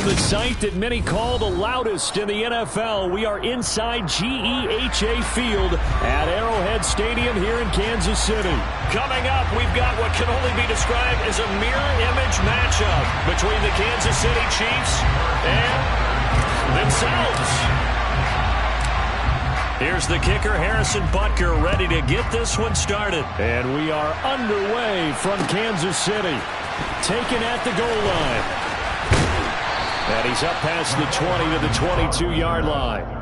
From the site that many call the loudest in the NFL, we are inside GEHA Field at Arrowhead Stadium here in Kansas City. Coming up, we've got what can only be described as a mirror image matchup between the Kansas City Chiefs and themselves. Here's the kicker, Harrison Butker, ready to get this one started. And we are underway from Kansas City. Taken at the goal line. And he's up past the 20 to the 22-yard line.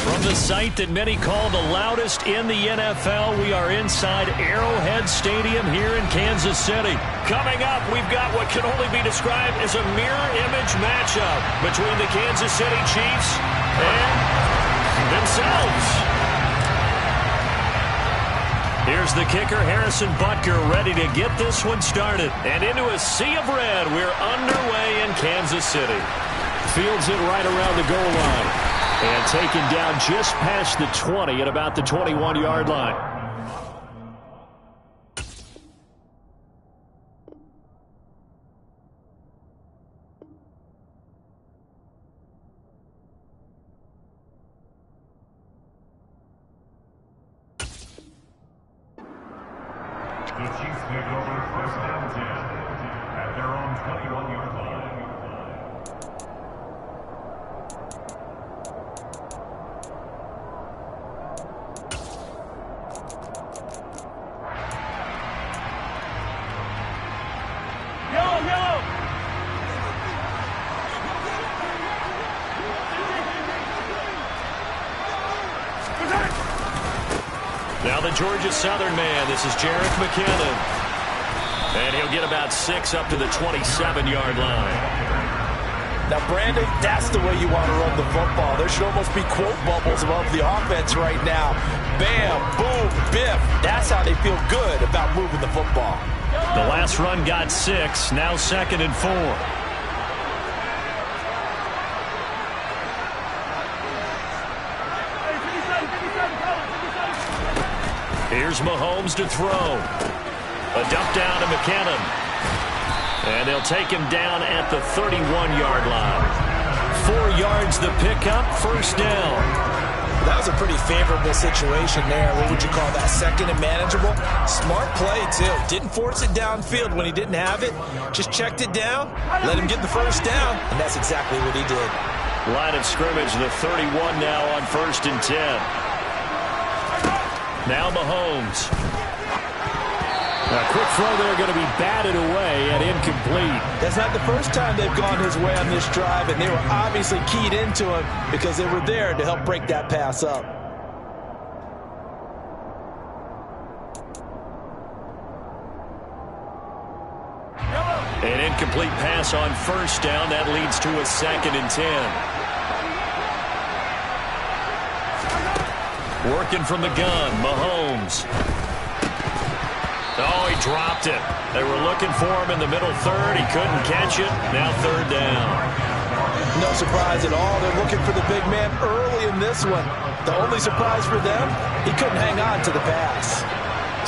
From the site that many call the loudest in the NFL, we are inside Arrowhead Stadium here in Kansas City. Coming up, we've got what can only be described as a mirror image matchup between the Kansas City Chiefs and themselves. Here's the kicker, Harrison Butker, ready to get this one started. And into a sea of red, we're underway in Kansas City. Fields it right around the goal line. And taken down just past the 20 at about the 21-yard line. The Chiefs take over first down 10 at their own 21-yard line. Now the Georgia Southern man, this is Jerick McKinnon. And he'll get about 6 up to the 27-yard line. Now, Brandon, that's the way you want to run the football. There should almost be quote bubbles above the offense right now. Bam, boom, biff. That's how they feel good about moving the football. The last run got 6, now 2nd and 4. Here's Mahomes to throw. A dump down to McKinnon. And they'll take him down at the 31-yard line. 4 yards the pickup, first down. That was a pretty favorable situation there. What would you call that? Second and manageable? Smart play, too. Didn't force it downfield when he didn't have it. Just checked it down, let him get the first down, and that's exactly what he did. Line of scrimmage, the 31 now on 1st and 10. Now Mahomes. A quick throw there going to be batted away and incomplete. That's not the first time they've gone his way on this drive, and they were obviously keyed into him because they were there to help break that pass up. An incomplete pass on 1st down. That leads to a 2nd and 10. Working from the gun, Mahomes. Oh, he dropped it. They were looking for him in the middle third. He couldn't catch it. Now 3rd down. No surprise at all. They're looking for the big man early in this one. The only surprise for them, he couldn't hang on to the pass.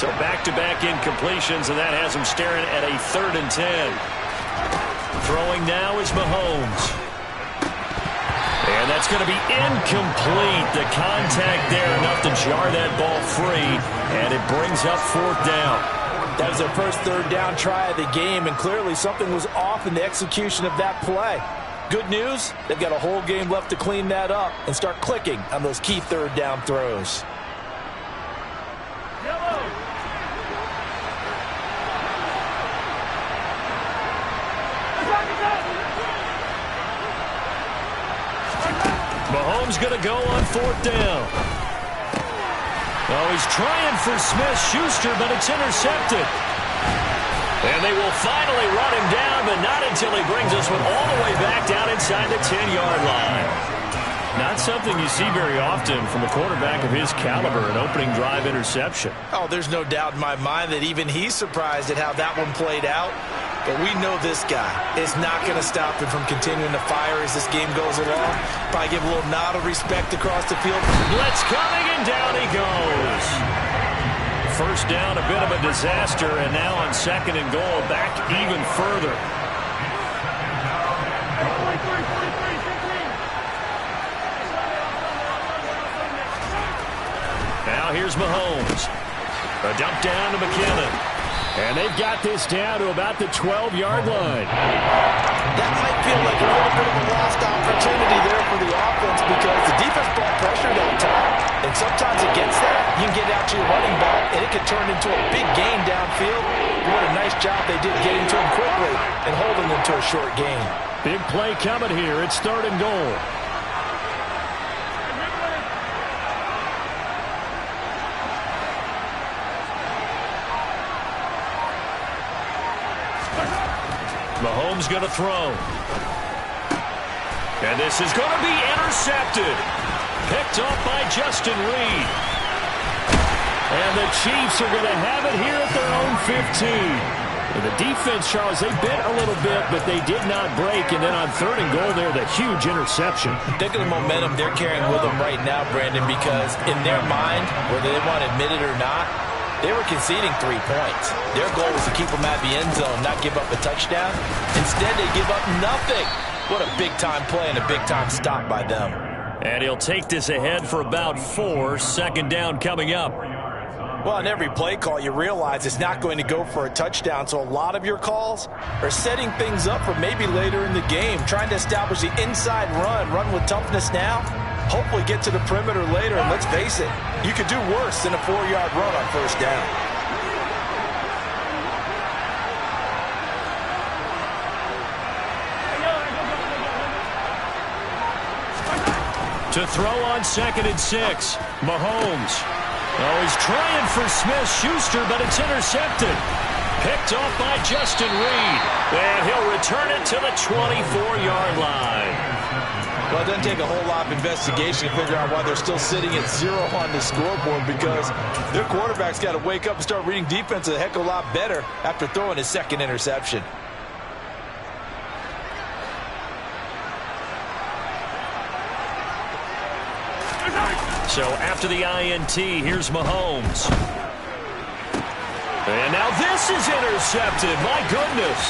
So back-to-back incompletions, and that has him staring at a 3rd and 10. Throwing now is Mahomes. And that's going to be incomplete. The contact there enough to jar that ball free, and it brings up 4th down. That was their first 3rd down try of the game, and clearly something was off in the execution of that play. Good news, they've got a whole game left to clean that up and start clicking on those key third down throws. Mahomes going to go on 4th down. Oh, he's trying for Smith-Schuster, but it's intercepted. And they will finally run him down, but not until he brings us one all the way back down inside the 10-yard line. Not something you see very often from a quarterback of his caliber, an opening drive interception. Oh, there's no doubt in my mind that even he's surprised at how that one played out. But we know this guy is not going to stop him from continuing to fire as this game goes along. Probably give a little nod of respect across the field. Blitz coming, and down he goes. First down, a bit of a disaster, and now on 2nd and goal, back even further. Now here's Mahomes. A dump down to McKinnon. And they've got this down to about the 12-yard line. That might feel like a little bit of a lost opportunity there for the offense because the defense brought pressure down top. And sometimes against that, you can get out to your running back, and it can turn into a big gain downfield. What a nice job they did getting to him quickly and holding him to a short gain. Big play coming here. It's 3rd and goal. Mahomes going to throw. And this is going to be intercepted. Picked off by Justin Reed. And the Chiefs are going to have it here at their own 15. And the defense, Charles, they bit a little bit, but they did not break. And then on 3rd and goal there, the huge interception. Think of the momentum they're carrying with them right now, Brandon, because in their mind, whether they want to admit it or not, they were conceding 3 points. Their goal was to keep them at the end zone, not give up a touchdown. Instead, they give up nothing. What a big-time play and a big-time stop by them. And he'll take this ahead for about 4. 2nd down coming up. Well, on every play call, you realize it's not going to go for a touchdown, so a lot of your calls are setting things up for maybe later in the game, trying to establish the inside run with toughness now, hopefully get to the perimeter later, and let's face it, you could do worse than a 4-yard run on 1st down. To throw on 2nd and 6, Mahomes. Oh, he's trying for Smith-Schuster, but it's intercepted. Picked off by Justin Reed. And he'll return it to the 24-yard line. Well, it doesn't take a whole lot of investigation to figure out why they're still sitting at 0 on the scoreboard, because their quarterback's got to wake up and start reading defense a heck of a lot better after throwing his 2nd interception. So after the INT, here's Mahomes. And now this is intercepted. My goodness.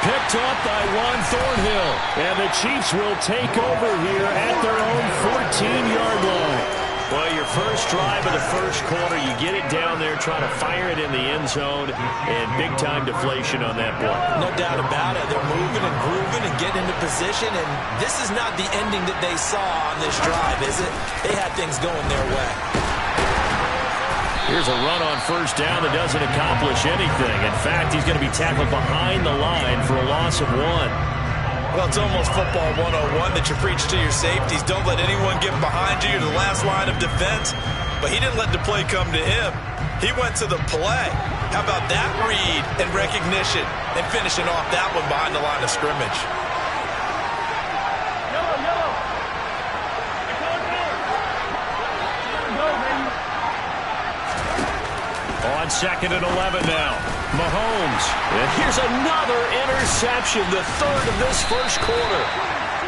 Picked off by Juan Thornhill. And the Chiefs will take over here at their own 14-yard line. Well, your first drive of the first quarter, you get it down there, trying to fire it in the end zone, and big-time deflation on that play. No doubt about it. They're moving and grooving and getting into position, and this is not the ending that they saw on this drive, is it? They had things going their way. Here's a run on 1st down that doesn't accomplish anything. In fact, he's going to be tackled behind the line for a loss of 1. Well, it's almost football 101 that you preach to your safeties. Don't let anyone get behind you. You're the last line of defense. But he didn't let the play come to him. He went to the play. How about that read and recognition and finishing off that one behind the line of scrimmage? On 2nd and 11 now. Mahomes. And here's another interception, the 3rd of this first quarter.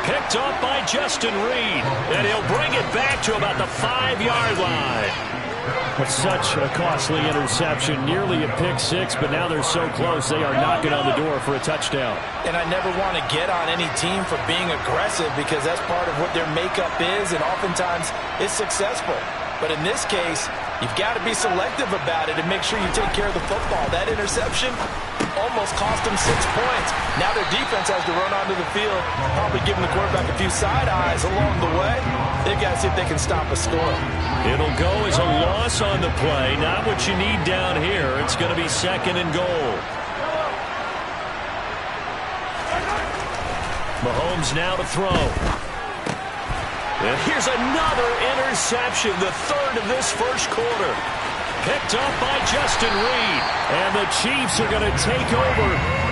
Picked off by Justin Reed. And he'll bring it back to about the 5-yard line. But such a costly interception, nearly a pick 6, but now they're so close they are knocking on the door for a touchdown. And I never want to get on any team for being aggressive, because that's part of what their makeup is, and oftentimes it's successful. But in this case, you've got to be selective about it and make sure you take care of the football. That interception, almost cost them 6 points. Now their defense has to run onto the field, probably giving the quarterback a few side eyes along the way. They've got to see if they can stop a score. It'll go as a loss on the play. Not what you need down here. It's going to be 2nd and goal. Mahomes now to throw. And here's another interception, the 3rd of this first quarter. Picked up by Justin Reed. And the Chiefs are going to take over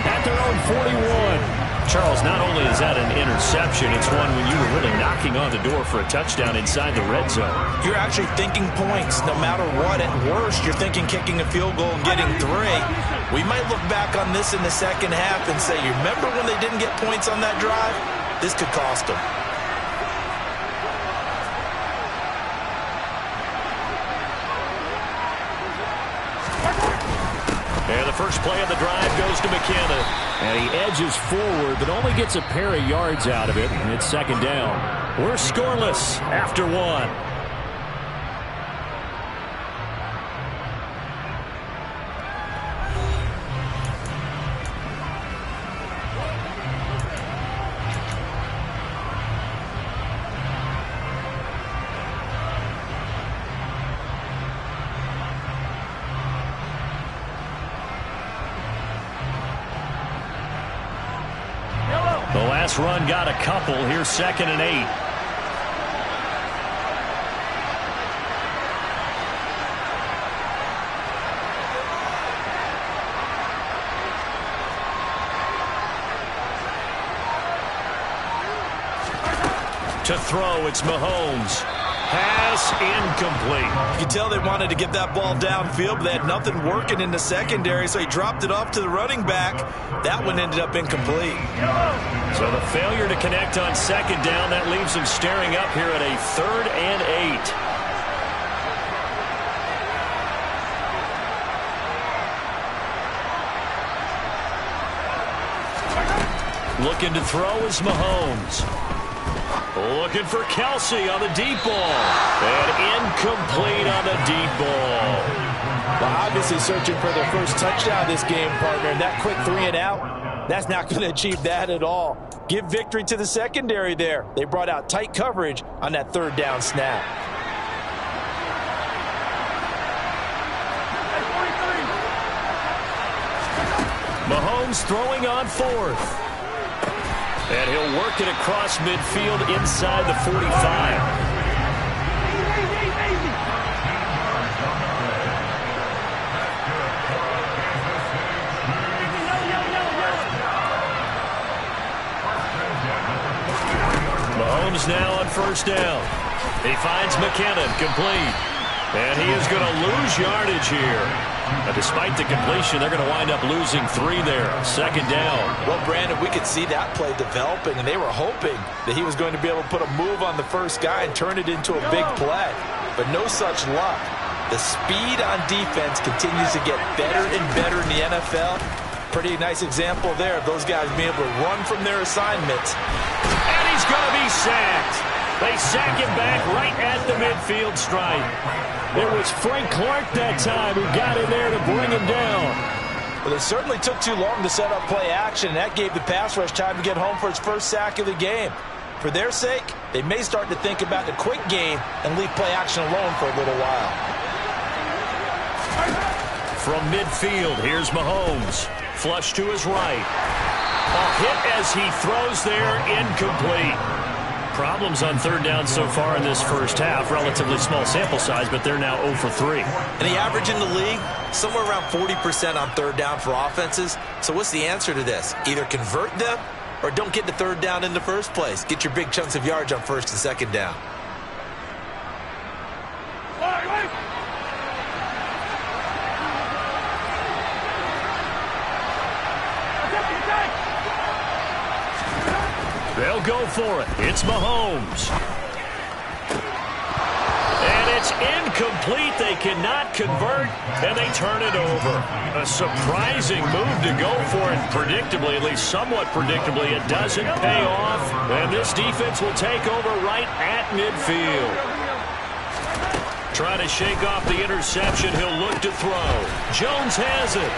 at their own 41. Charles, not only is that an interception, it's one when you were really knocking on the door for a touchdown inside the red zone. You're actually thinking points no matter what. At worst, you're thinking kicking a field goal and getting 3. We might look back on this in the second half and say, you remember when they didn't get points on that drive? This could cost them. And the first play of the drive goes to McKenna. And he edges forward, but only gets a pair of yards out of it. And it's 2nd down. We're scoreless after 1. The last run got a couple. Here's 2nd and 8. To throw, it's Mahomes. Pass incomplete. You can tell they wanted to get that ball downfield, but they had nothing working in the secondary, so he dropped it off to the running back. That one ended up incomplete. So the failure to connect on 2nd down, that leaves him staring up here at a 3rd and 8. Looking to throw is Mahomes. Looking for Kelsey on the deep ball. And incomplete on the deep ball. Well, obviously searching for their first touchdown this game, partner. And that quick 3 and out, that's not going to achieve that at all. Give victory to the secondary there. They brought out tight coverage on that 3rd down snap. Mahomes throwing on 4th. And he'll work it across midfield inside the 45. Mahomes now on 1st down. He finds McKinnon, complete. And he is going to lose yardage here. Despite the completion, they're going to wind up losing 3 there. 2nd down. Well, Brandon, we could see that play developing, and they were hoping that he was going to be able to put a move on the first guy and turn it into a big play. But no such luck. The speed on defense continues to get better and better in the NFL. Pretty nice example there of those guys being able to run from their assignments. And he's going to be sacked. They sack him back right at the midfield stripe. It was Frank Clark that time who got in there to bring him down. Well, it certainly took too long to set up play action, and that gave the pass rush time to get home for its first sack of the game. For their sake, they may start to think about the quick game and leave play action alone for a little while. From midfield, here's Mahomes. Flush to his right. A hit as he throws there, incomplete. Problems on 3rd down so far in this first half. Relatively small sample size, but they're now 0 for 3. And the average in the league, somewhere around 40% on 3rd down for offenses. So what's the answer to this? Either convert them or don't get the 3rd down in the first place. Get your big chunks of yards on 1st and 2nd down. They'll go for it. It's Mahomes. And it's incomplete. They cannot convert, and they turn it over. A surprising move to go for it. Predictably, at least somewhat predictably, it doesn't pay off. And this defense will take over right at midfield. Trying to shake off the interception. He'll look to throw. Jones has it.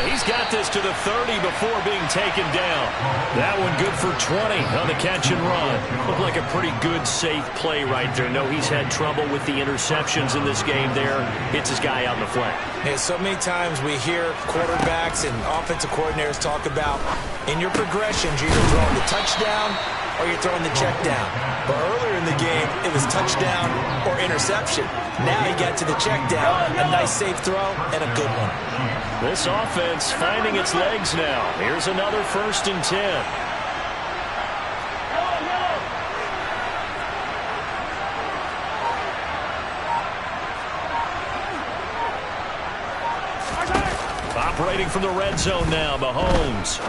He's got this to the 30 before being taken down. That one good for 20 on the catch and run. Looked like a pretty good, safe play right there. No, he's had trouble with the interceptions in this game there. Hits his guy out in the flank. Yeah, so many times we hear quarterbacks and offensive coordinators talk about in your progressions, you're either throwing the touchdown or you're throwing the check down. But earlier in the game, it was touchdown or interception. Now he got to the check down, a nice safe throw, and a good one. This offense finding its legs now. Here's another 1st and 10. Operating from the red zone now, Mahomes.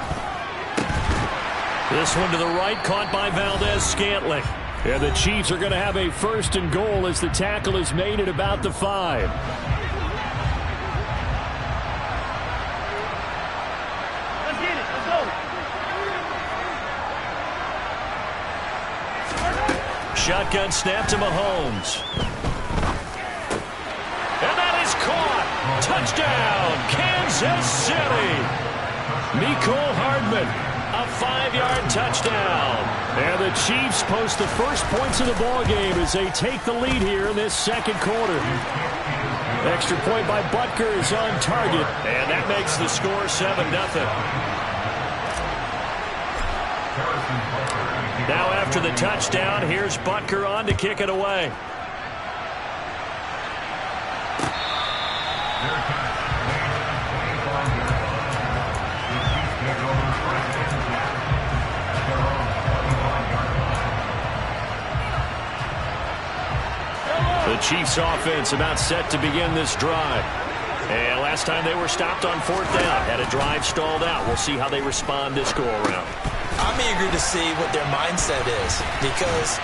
This one to the right, caught by Valdez-Scantling. And the Chiefs are going to have a 1st and goal as the tackle is made at about the 5. Let's get it. Let's go. Shotgun snap to Mahomes. And that is caught. Touchdown, Kansas City. Mecole Hardman, a 5-yard touchdown. And the Chiefs post the first points of the ball game as they take the lead here in this 2nd quarter. Extra point by Butker is on target, and that makes the score 7-0. Now after the touchdown, here's Butker on to kick it away. The Chiefs offense about set to begin this drive. And last time they were stopped on 4th down, had a drive stalled out. We'll see how they respond this go-around. I'm eager to see what their mindset is, because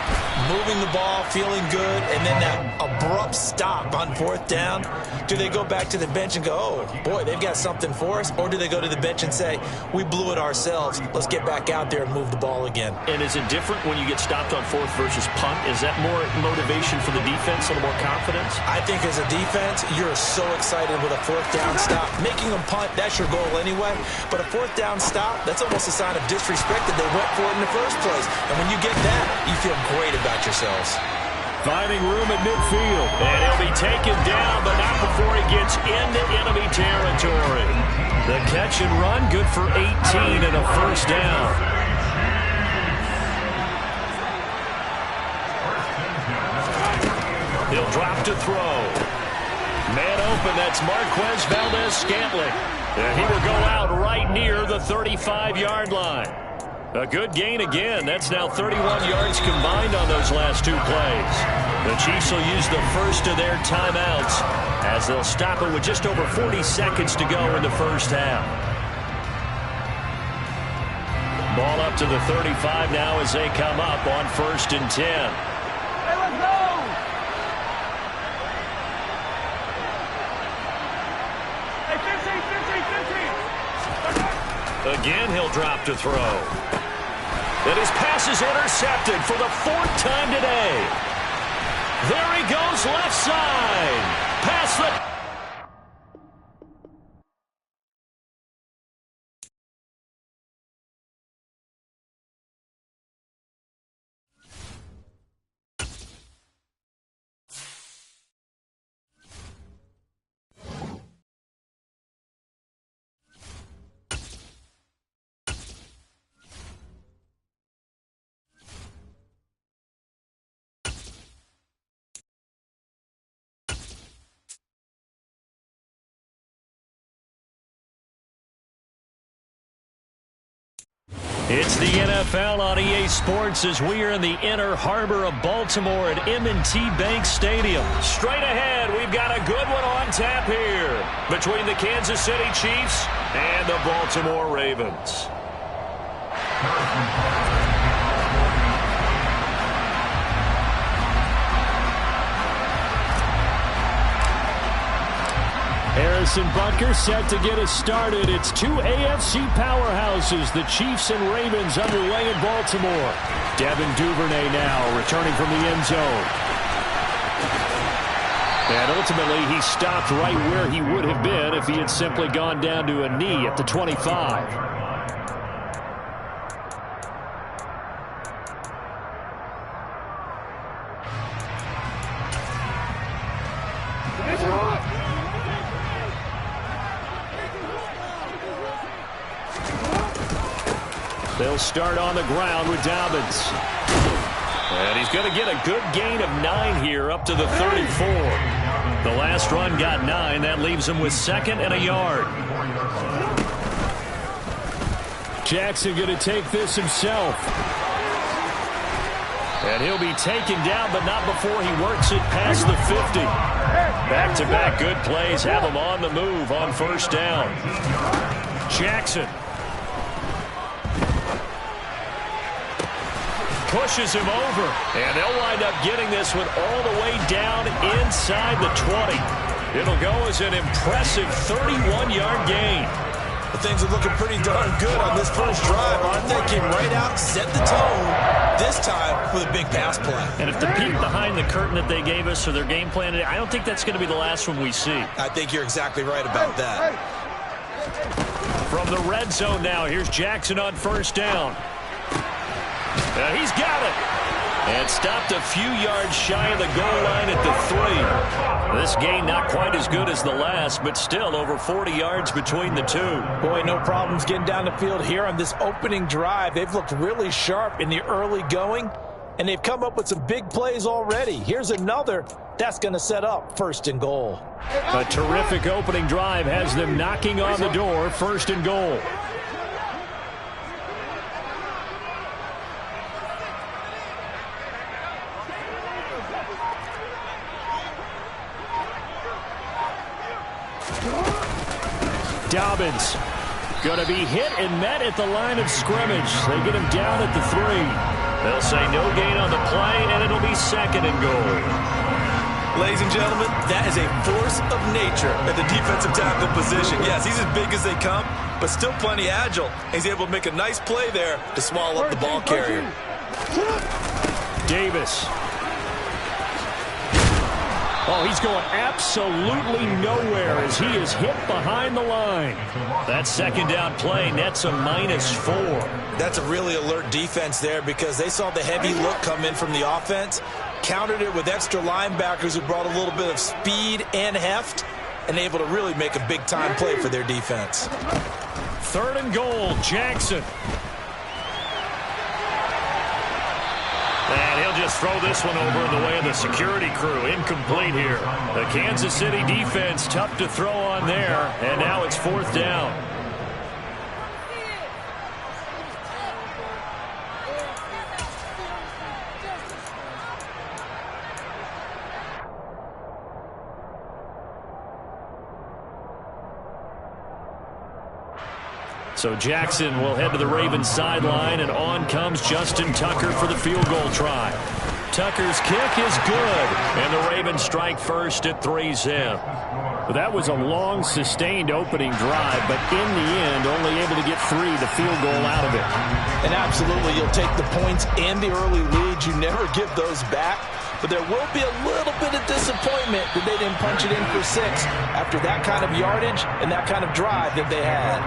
moving the ball, feeling good, and then that abrupt stop on 4th down, do they go back to the bench and go, oh, boy, they've got something for us? Or do they go to the bench and say, we blew it ourselves, let's get back out there and move the ball again? And is it different when you get stopped on 4th versus punt? Is that more motivation for the defense, a little more confidence? I think as a defense, you're so excited with a 4th down stop. Making them punt, that's your goal anyway. But a 4th down stop, that's almost a sign of disrespect that they went for it in the first place. And when you get that, you feel great about yourselves. Finding room at midfield. And he'll be taken down, but not before he gets into enemy territory. The catch and run, good for 18 and a 1st down. He'll drop to throw. Man open, that's Marquez Valdez-Scantling. And he will go out right near the 35-yard line. A good gain again. That's now 31 yards combined on those last 2 plays. The Chiefs will use the first of their timeouts as they'll stop it with just over 40 seconds to go in the first half. Ball up to the 35 now as they come up on 1st and 10. Hey, let's go. Hey, 15. Again, he'll drop to throw. And his pass is intercepted for the 4th time today. There he goes left side. Past the... It's the NFL on EA Sports as we are in the inner harbor of Baltimore at M&T Bank Stadium. Straight ahead, we've got a good one on tap here between the Kansas City Chiefs and the Baltimore Ravens. Harrison Butker set to get us started. It's 2 AFC powerhouses, the Chiefs and Ravens, underway in Baltimore. Devin Duvernay now returning from the end zone. And ultimately, he stopped right where he would have been if he had simply gone down to a knee at the 25. They'll start on the ground with Dobbins. And he's going to get a good gain of 9 here up to the 34. The last run got 9. That leaves him with 2nd and a yard. Jackson going to take this himself. And he'll be taken down, but not before he works it past the 50. Back-to-back good plays have him on the move on 1st down. Jackson pushes him over, and they'll wind up getting this one all the way down inside the 20. It'll go as an impressive 31-yard gain. Well, things are looking pretty darn good on this first drive, aren't they? Came right out, set the tone, this time with a big pass play. And if the peek behind the curtain that they gave us or their game plan, I don't think that's going to be the last one we see. I think you're exactly right about that. From the red zone now, here's Jackson on 1st down. He's got it. And stopped a few yards shy of the goal line at the 3. This gain not quite as good as the last, but still over 40 yards between the two. Boy, no problems getting down the field here on this opening drive. They've looked really sharp in the early going, and they've come up with some big plays already. Here's another that's going to set up 1st and goal. A terrific opening drive has them knocking on the door, 1st and goal. Dobbins going to be hit and met at the line of scrimmage. They get him down at the 3. They'll say no gain on the play, and it'll be 2nd and goal. Ladies and gentlemen, that is a force of nature at the defensive tackle position. Yes, he's as big as they come, but still plenty agile. He's able to make a nice play there to swallow up the ball carrier. Davis. Oh, he's going absolutely nowhere as he is hit behind the line. That 2nd down play nets a -4. That's a really alert defense there because they saw the heavy look come in from the offense, countered it with extra linebackers who brought a little bit of speed and heft, and able to really make a big-time play for their defense. 3rd and goal, Jackson. And he'll just throw this one over in the way of the security crew. Incomplete here. The Kansas City defense tough to throw on there. And now it's 4th down. So Jackson will head to the Ravens sideline, and on comes Justin Tucker for the field goal try. Tucker's kick is good, and the Ravens strike first at 3-zip. Well, that was a long, sustained opening drive, but in the end, only able to get 3, the field goal out of it. And absolutely, you'll take the points and the early lead. You never give those back. But there will be a little bit of disappointment that they didn't punch it in for 6 after that kind of yardage and that kind of drive that they had.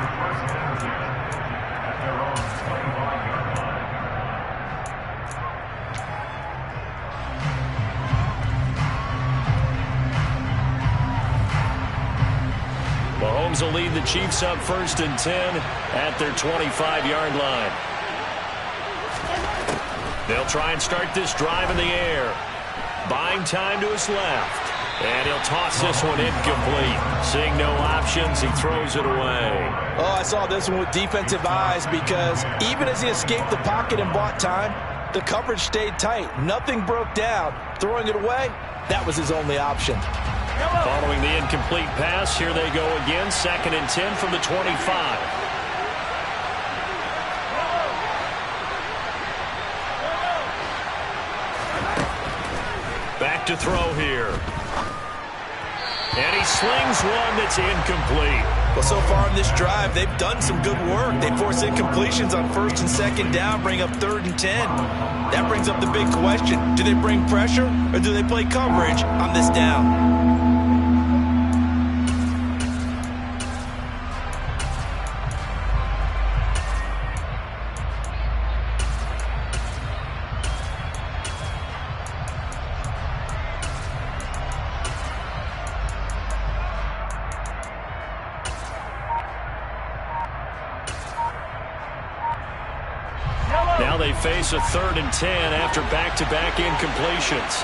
Mahomes will lead the Chiefs up 1st and 10 at their 25-yard line. They'll try and start this drive in the air. Buying time to his left. And he'll toss this one incomplete. Seeing no options, he throws it away. Oh, I saw this one with defensive eyes because even as he escaped the pocket and bought time, the coverage stayed tight. Nothing broke down. Throwing it away, that was his only option. Following the incomplete pass, here they go again. 2nd and 10 from the 25. Back to throw here. And he slings one that's incomplete. Well, so far in this drive, they've done some good work. They force incompletions on 1st and 2nd down, bring up 3rd and 10. That brings up the big question. Do they bring pressure or do they play coverage on this down? Now they face a 3rd and 10 after back-to-back incompletions.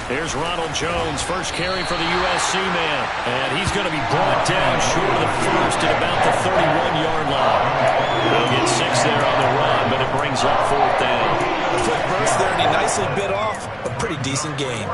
Here's Ronald Jones, first carry for the USC man. And he's going to be brought down short of the first at about the 31-yard line. They'll get 6 there on the run, but it brings up 4th down. A quick burst there, and he nicely bit off a pretty decent gain.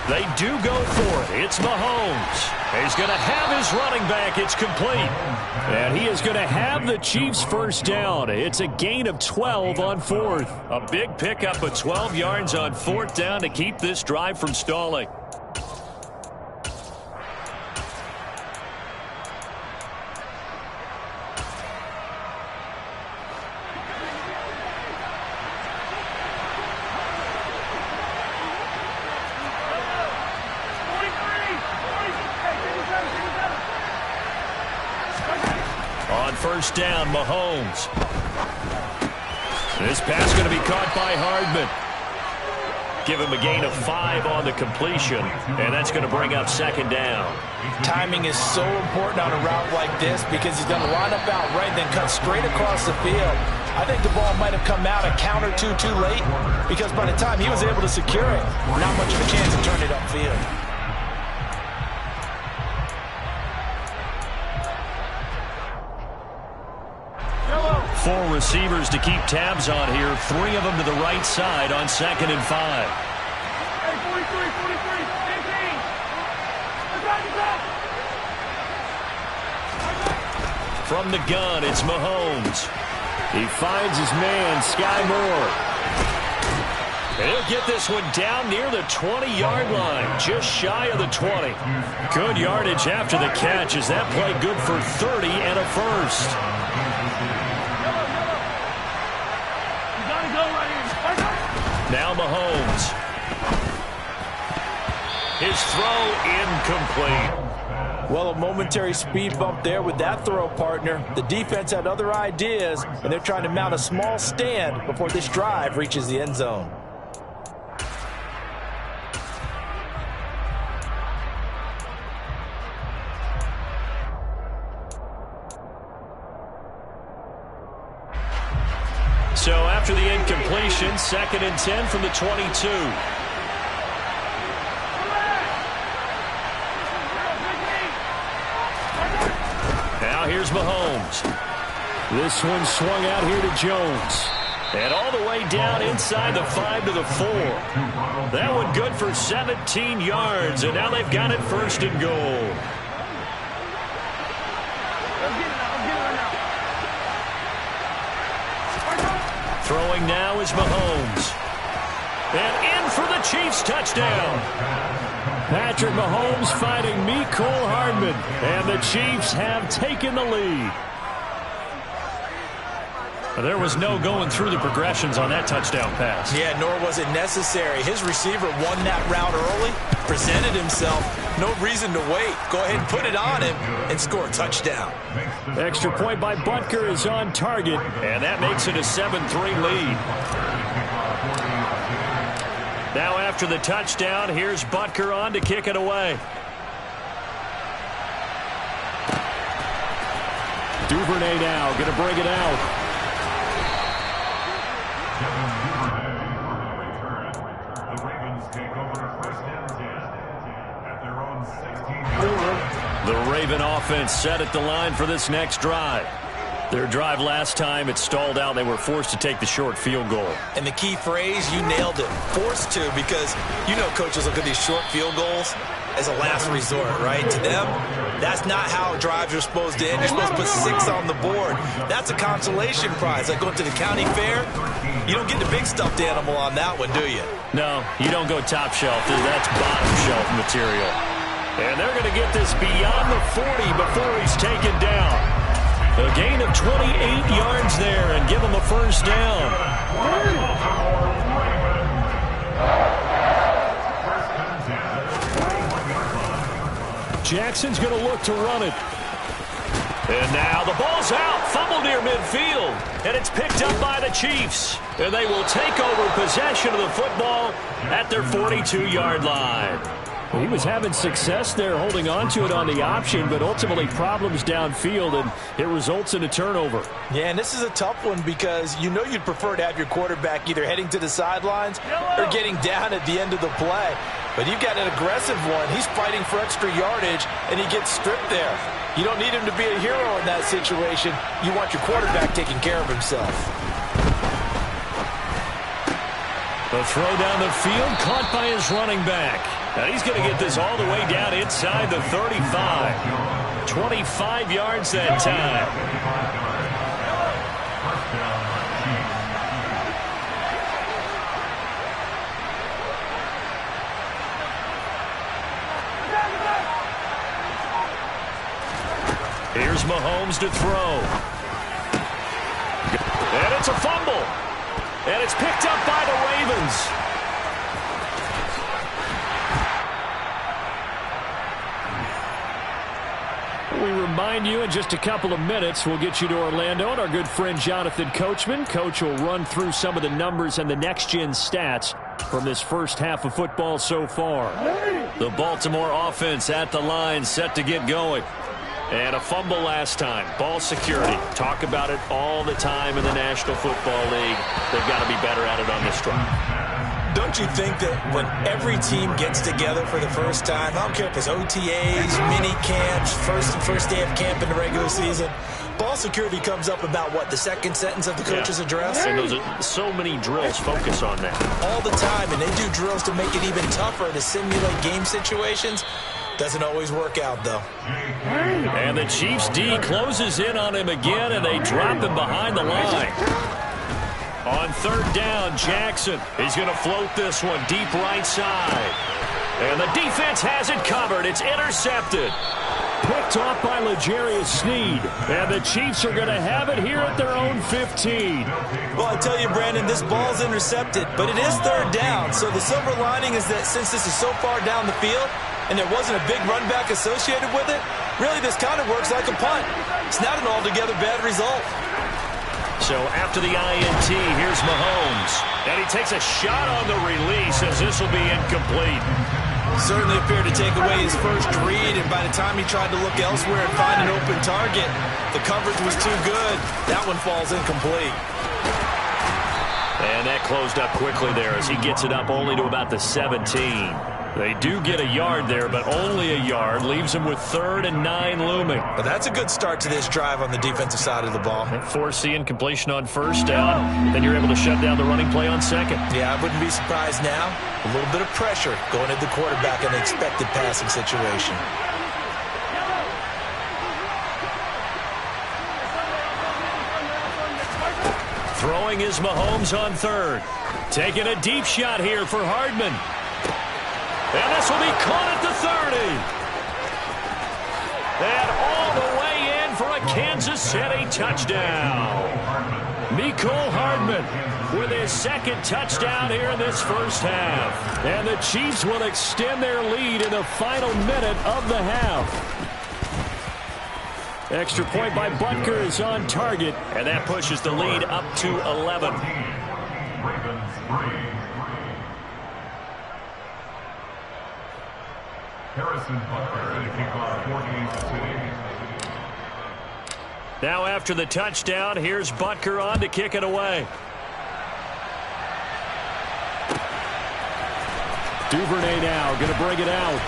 They do go for it. It's Mahomes. He's going to have his running back. It's complete. And he is going to have the Chiefs first down. It's a gain of 12 on 4th. A big pickup of 12 yards on 4th down to keep this drive from stalling. First down, Mahomes. This pass going to be caught by Hardman. Give him a gain of 5 on the completion, and that's going to bring up 2nd down. Timing is so important on a route like this because he's going to line up out right and then cut straight across the field. I think the ball might have come out a count or two too late because by the time he was able to secure it, not much of a chance to turn it upfield. 4 receivers to keep tabs on here. 3 of them to the right side on 2nd and 5. Hey, 43, 43, 15. From the gun, it's Mahomes. He finds his man, Sky Moore. He'll get this one down near the 20-yard line, just shy of the 20. Good yardage after the catch. Is that play good for 30 and a first? Now Mahomes. His throw incomplete. Well, a momentary speed bump there with that throw, partner. The defense had other ideas, and they're trying to mount a small stand before this drive reaches the end zone. So after the incompletion, 2nd and 10 from the 22. Now here's Mahomes. This one swung out here to Jones. And all the way down inside the 5 to the 4. That one good for 17 yards, and now they've got it 1st and goal. Throwing now is Mahomes. And in for the Chiefs touchdown. Patrick Mahomes fighting Mecole Hardman. And the Chiefs have taken the lead. There was no going through the progressions on that touchdown pass. Yeah, nor was it necessary. His receiver won that route early, presented himself. No reason to wait. Go ahead and put it on him and score a touchdown. Extra point by Butker is on target, and that makes it a 7-3 lead. Now after the touchdown, here's Butker on to kick it away. Duvernay now going to bring it out. The Raven offense set at the line for this next drive. Their drive last time, it stalled out. They were forced to take the short field goal. And the key phrase, you nailed it. Forced to, because you know coaches look at these short field goals as a last resort, right? To them, that's not how drives are supposed to end. You're supposed to put 6 on the board. That's a consolation prize. Like going to the county fair, you don't get the big stuffed animal on that one, do you? No, you don't go top shelf. That's bottom shelf material. And they're going to get this beyond the 40 before he's taken down. A gain of 28 yards there and give him a first down. Jackson's going to look to run it. And now the ball's out. Fumble near midfield. And it's picked up by the Chiefs. And they will take over possession of the football at their 42-yard line. He was having success there holding on to it on the option, but ultimately problems downfield, and it results in a turnover. Yeah, and this is a tough one because you know you'd prefer to have your quarterback either heading to the sidelines or getting down at the end of the play. But you've got an aggressive one. He's fighting for extra yardage, and he gets stripped there. You don't need him to be a hero in that situation. You want your quarterback taking care of himself. The throw down the field, caught by his running back. And he's going to get this all the way down inside the 35. 25 yards that time. Here's Mahomes to throw. And it's a fumble. And it's picked up by the Ravens. We remind you in just a couple of minutes, we'll get you to Orlando and our good friend Jonathan Coachman. Coach will run through some of the numbers and the next-gen stats from this first half of football so far. The Baltimore offense at the line, set to get going. And a fumble last time. Ball security. Talk about it all the time in the National Football League. They've got to be better at it on this drive. Don't you think that when every team gets together for the first time, I don't care if it's OTAs, mini camps, first day of camp in the regular season, ball security comes up about what, the second sentence of the coach's address? And so many drills focus on that. All the time, and they do drills to make it even tougher to simulate game situations. Doesn't always work out, though. And the Chiefs D closes in on him again, and they drop him behind the line. On third down, Jackson. He's going to float this one deep right side. And the defense has it covered. It's intercepted. Picked off by L'Jarius Sneed. And the Chiefs are going to have it here at their own 15. Well, I tell you, Brandon, this ball's intercepted, but it is third down. So the silver lining is that since this is so far down the field and there wasn't a big run back associated with it, really this kind of works like a punt. It's not an altogether bad result. So after the INT, here's Mahomes. And he takes a shot on the release as this will be incomplete. Certainly appeared to take away his first read, and by the time he tried to look elsewhere and find an open target, the coverage was too good. That one falls incomplete. And that closed up quickly there as he gets it up only to about the 17. They do get a yard there, but only a yard. Leaves them with 3rd and 9 looming. But that's a good start to this drive on the defensive side of the ball. Force the incompletion on first down. Then you're able to shut down the running play on second. Yeah, I wouldn't be surprised now. A little bit of pressure going at the quarterback in an expected passing situation. Throwing is Mahomes on third. Taking a deep shot here for Hardman. And this will be caught at the 30. And all the way in for a Kansas City touchdown. Mecole Hardman with his second touchdown here in this first half. And the Chiefs will extend their lead in the final minute of the half. Extra point by Butker is on target. And that pushes the lead up to 11. Ravens 3. Harrison Butker to kick off for Kansas City. Now after the touchdown, here's Butker on to kick it away. Duvernay now going to bring it out.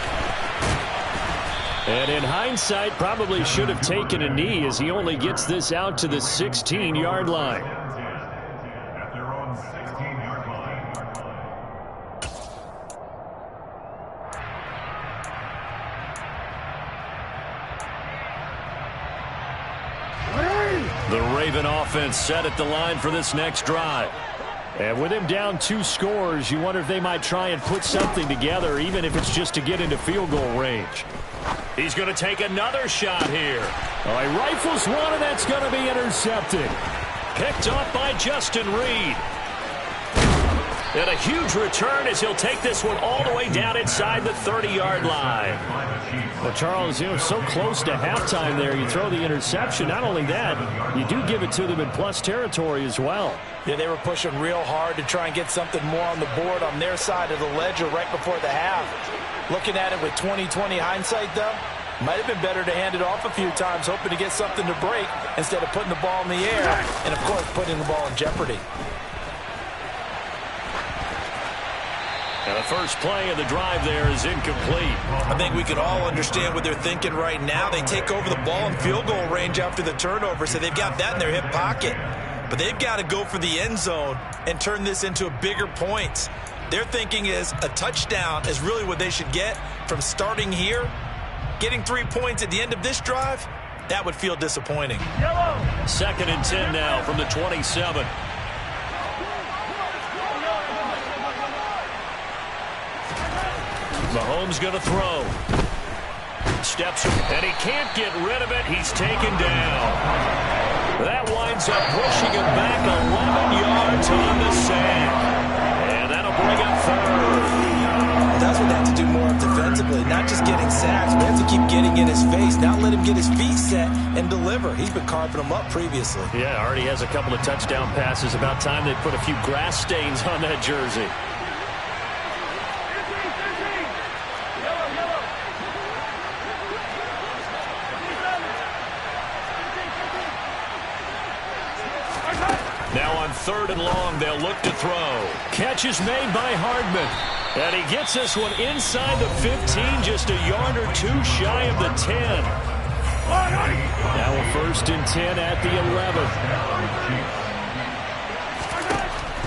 And in hindsight, probably should have taken a knee as he only gets this out to the 16-yard line. At their own 16-yard line. The Raven offense set at the line for this next drive. And with him down 2 scores, you wonder if they might try and put something together, even if it's just to get into field goal range. He's going to take another shot here. Oh, he rifles one, and that's going to be intercepted. Picked off by Justin Reed. And a huge return as he'll take this one all the way down inside the 30-yard line. Well, Charles, so close to halftime there. You throw the interception. Not only that, you do give it to them in plus territory as well. Yeah, they were pushing real hard to try and get something more on the board on their side of the ledger right before the half. Looking at it with 20/20 hindsight, though, might have been better to hand it off a few times, hoping to get something to break instead of putting the ball in the air and, of course, putting the ball in jeopardy. And the first play of the drive there is incomplete. I think we can all understand what they're thinking right now. They take over the ball in field goal range after the turnover, so they've got that in their hip pocket. But they've got to go for the end zone and turn this into bigger points. Their thinking is a touchdown is really what they should get from starting here. Getting 3 points at the end of this drive, that would feel disappointing. Second and 10 now from the 27. Mahomes going to throw. Steps, and he can't get rid of it. He's taken down. That winds up pushing him back 11 yards on the sack. And that'll bring up third. That's what they have to do more of defensively, not just getting sacks. We have to keep getting in his face, not let him get his feet set and deliver. He's been carving them up previously. Yeah, already has a couple of touchdown passes. About time they put a few grass stains on that jersey. Now on third and long, they'll look to throw. Catch is made by Hardman. And he gets this one inside the 15, just a yard or two shy of the 10. Now a first and 10 at the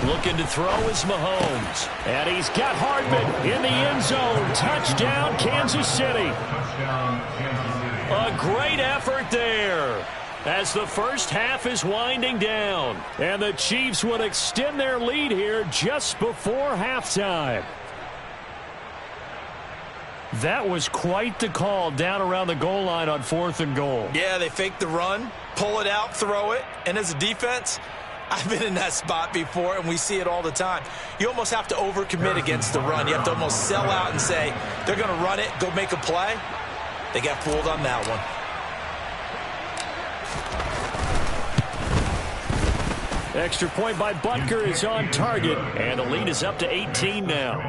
11. Looking to throw is Mahomes. And he's got Hardman in the end zone. Touchdown, Kansas City. A great effort there, as the first half is winding down. And the Chiefs would extend their lead here just before halftime. That was quite the call down around the goal line on 4th and goal. Yeah, they fake the run, pull it out, throw it. And as a defense, I've been in that spot before, and we see it all the time. You almost have to overcommit against the run. You have to almost sell out and say, they're going to run it, go make a play. They got fooled on that one. Extra point by Butker is on target, and the lead is up to 18 now.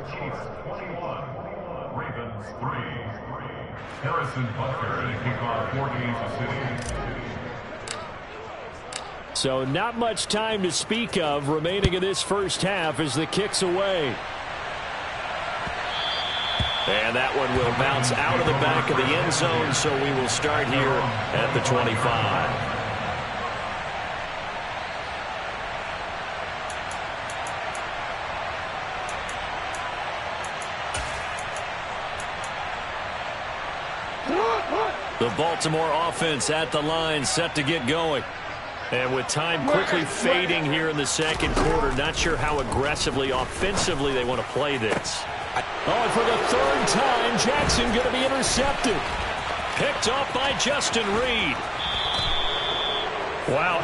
Chiefs 21, Ravens 3. Harrison Butker in a kickoff for Kansas City. So not much time to speak of remaining in this first half as the kick's away. And that one will bounce out of the back of the end zone, so we will start here at the 25. The Baltimore offense at the line, set to get going. And with time quickly fading here in the second quarter, not sure how aggressively, offensively they want to play this. Oh, and for the third time, Jackson going to be intercepted. Picked off by Justin Reed. Wow,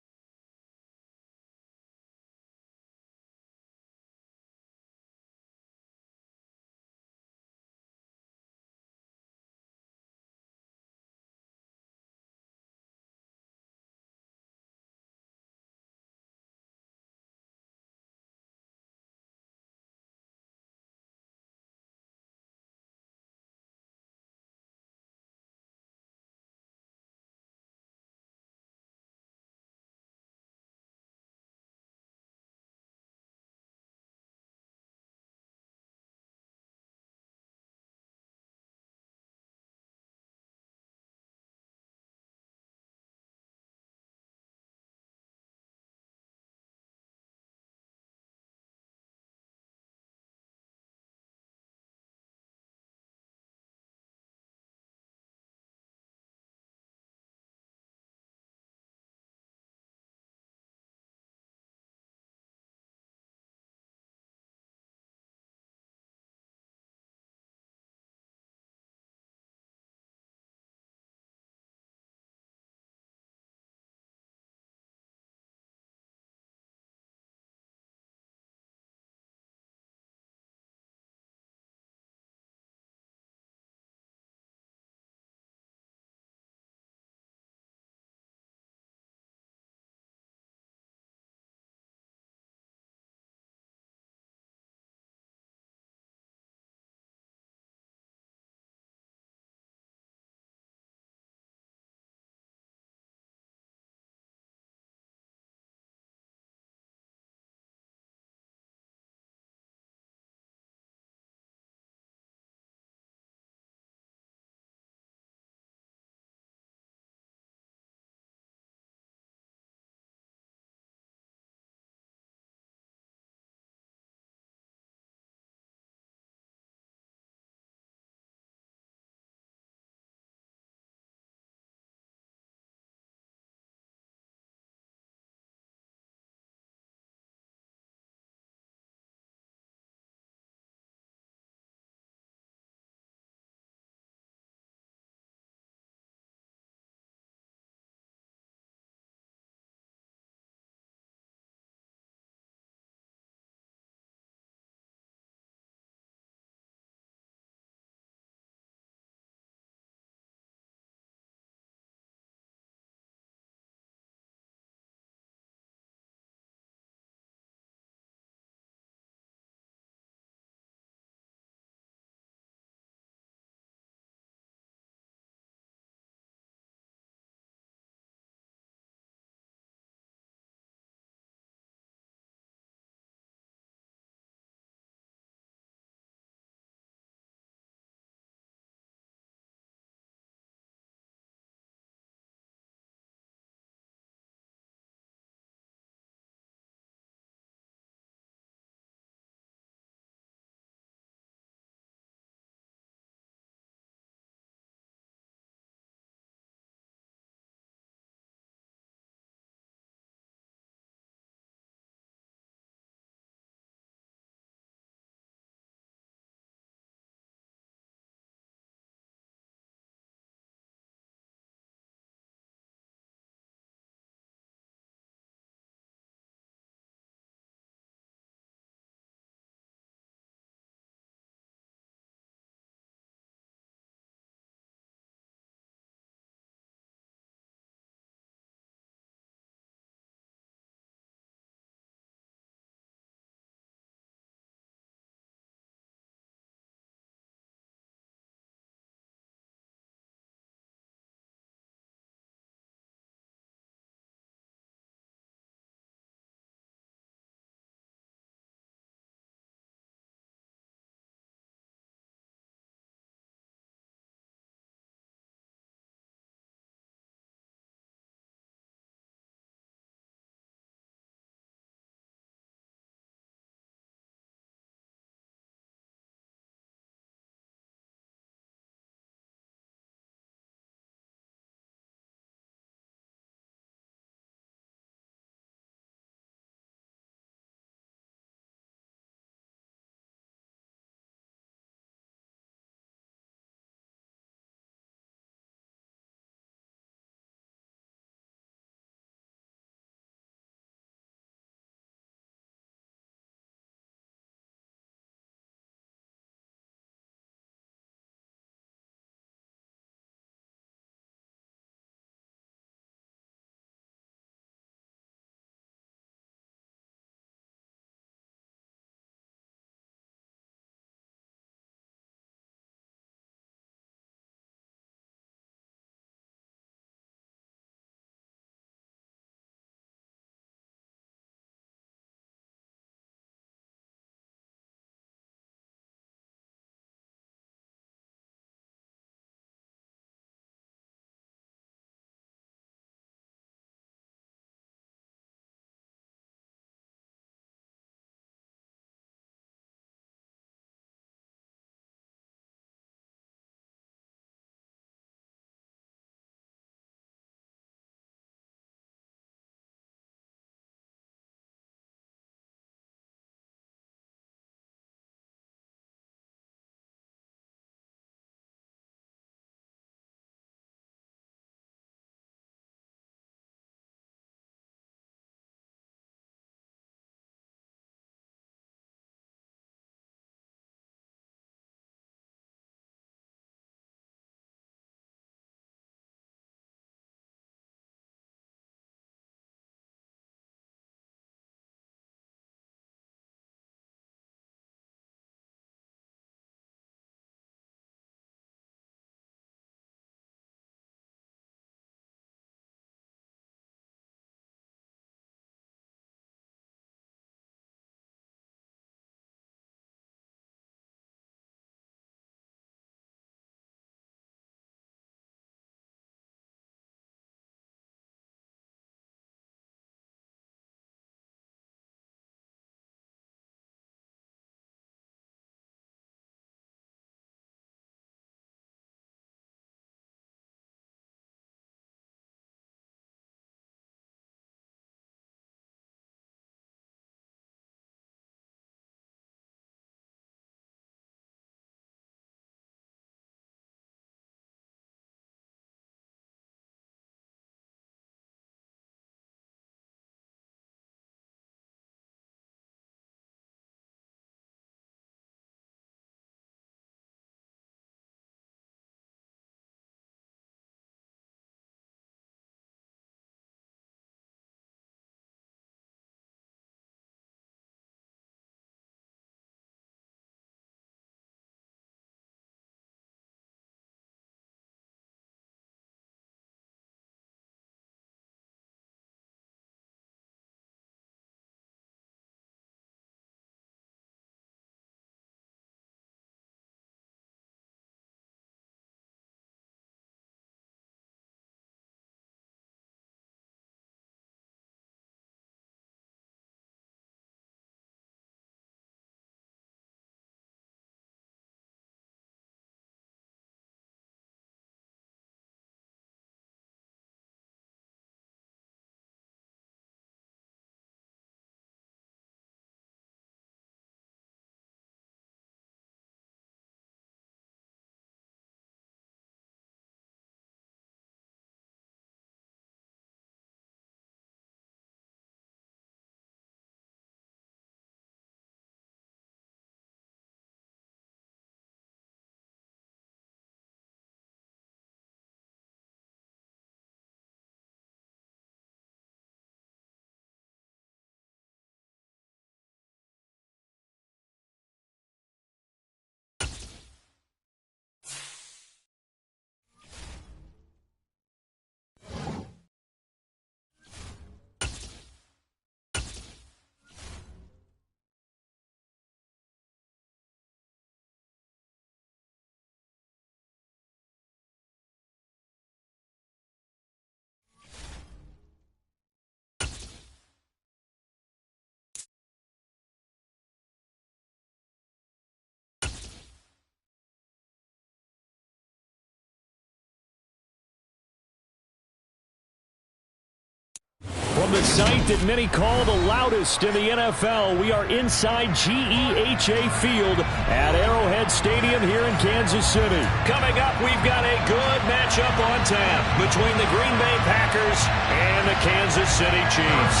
From the site that many call the loudest in the NFL, we are inside GEHA Field at Arrowhead Stadium here in Kansas City. Coming up, we've got a good matchup on tap between the Green Bay Packers and the Kansas City Chiefs.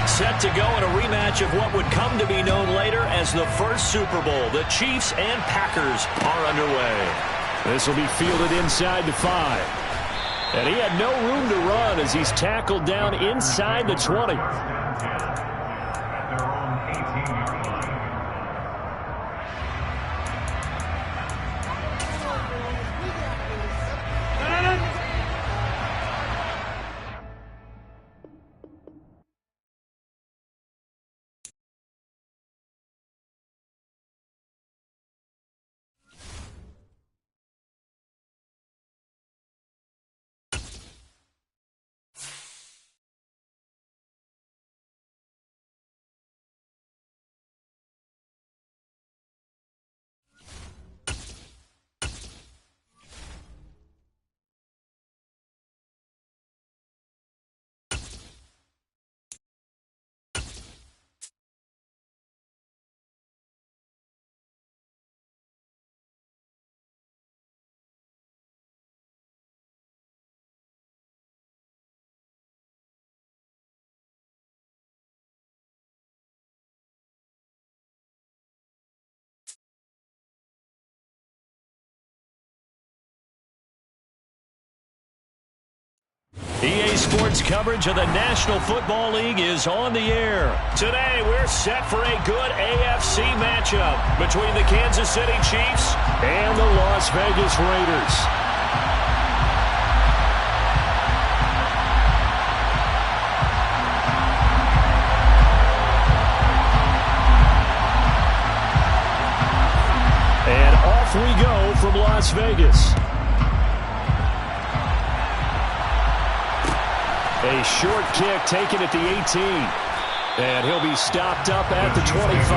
Set to go in a rematch of what would come to be known later as the first Super Bowl. The Chiefs and Packers are underway. This will be fielded inside the 5. And he had no room to run as he's tackled down inside the 20. At their own 18-yard line. EA Sports coverage of the National Football League is on the air. Today, we're set for a good AFC matchup between the Kansas City Chiefs and the Las Vegas Raiders. And off we go from Las Vegas. A short kick taken at the 18. And he'll be stopped up at the 25.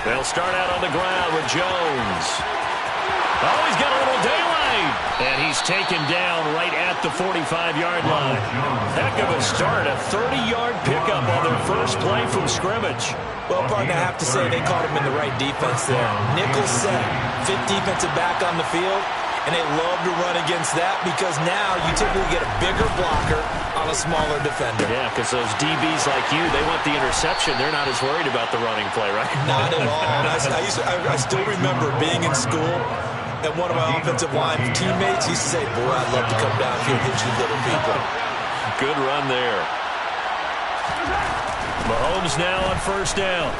They'll start out on the ground with Jones. Oh, he's got a little daylight. And he's taken down right at the 45-yard line. Heck of a start, a 30-yard pickup on their first play from scrimmage. Well, partner, I have to say they caught him in the right defense there. Nickel set, fifth defensive back on the field, and they love to run against that because now you typically get a bigger blocker on a smaller defender. Yeah, because those DBs like you, they want the interception. They're not as worried about the running play, right? Not at all. I still remember being in school, and one of my offensive line teammates used to say, boy, I'd love to come downfield and hit you little people. Good run there. Mahomes now on first down.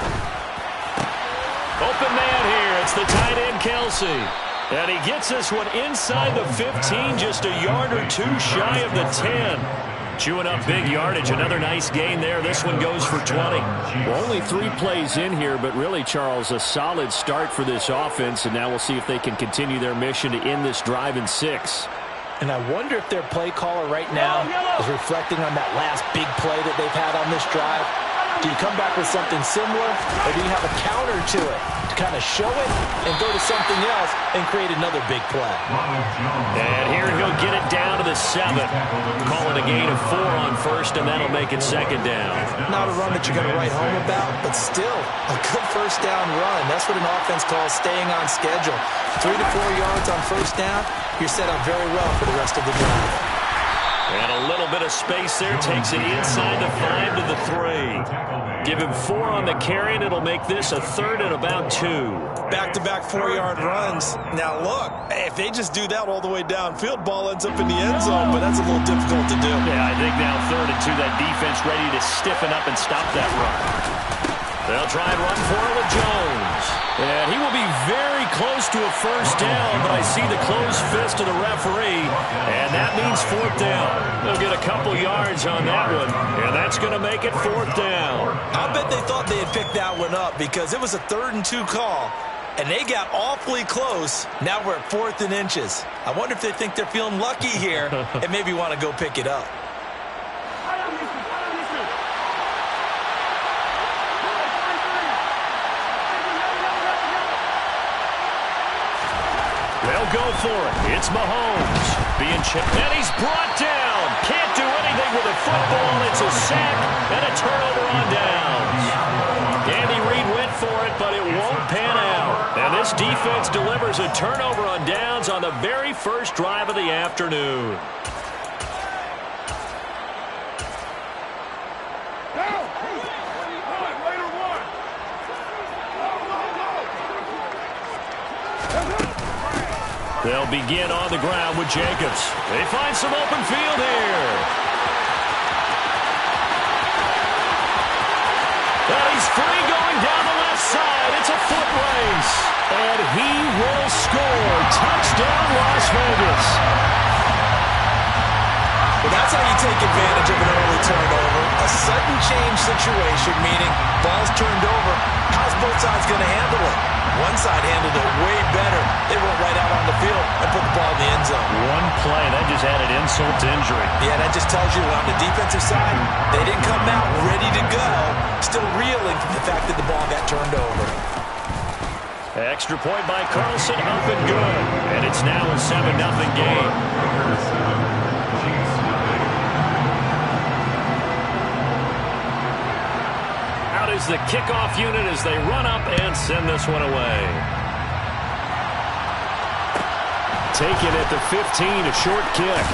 Open man here. It's the tight end, Kelsey. And he gets this one inside the 15, just a yard or two shy of the 10. Chewing up big yardage. Another nice gain there. This one goes for 20. Well, only 3 plays in here, but really, Charles, a solid start for this offense. And now we'll see if they can continue their mission to end this drive in 6. And I wonder if their play caller right now is reflecting on that last big play that they've had on this drive. Do you come back with something similar, or do you have a counter to it to kind of show it and go to something else and create another big play? And here he'll get it down to the 7. Call it a gain of 4 on first, and that'll make it second down. Not a run that you're going to write home about, but still a good first down run. That's what an offense calls staying on schedule. 3 to 4 yards on first down, you're set up very well for the rest of the drive. And a little bit of space there. Takes it inside the 5 to the 3. Give him 4 on the carry, and it'll make this a 3rd and about 2. Back-to-back 4-yard runs. Now, look, if they just do that all the way downfield, ball ends up in the end zone, but that's a little difficult to do. Yeah, I think now 3rd and 2, that defense ready to stiffen up and stop that run. They'll try and run for it with Jones. And he will be very close to a first down, but I see the closed fist of the referee, and that means 4th down. They'll get a couple yards on that one, and that's going to make it 4th down. I bet they thought they had picked that one up because it was a 3rd and 2 call. And they got awfully close. Now we're at 4th and inches. I wonder if they think they're feeling lucky here and maybe want to go pick it up. They'll go for it. It's Mahomes. Being chipped. And he's brought down. Can't do anything with a football. It's a sack and a turnover on downs. Andy Reid went for it, but it won't pan out. And this defense delivers a turnover on downs on the very first drive of the afternoon. They'll begin on the ground with Jacobs. They find some open field here. And he's free going down the left side. It's a foot race. And he will score. Touchdown, Las Vegas. Well, that's how you take advantage of an early turnover. A sudden change situation, meaning ball's turned over. How's both sides going to handle it? One side handled it way better. They went right out on the field and put the ball in the end zone. One play, that just added insult to injury. Yeah, that just tells you on the defensive side, they didn't come out ready to go, still reeling from the fact that the ball got turned over. Extra point by Carlson, up and good. And it's now a 7-0 game. Is the kickoff unit as they run up and send this one away. Taken at the 15, a short kick.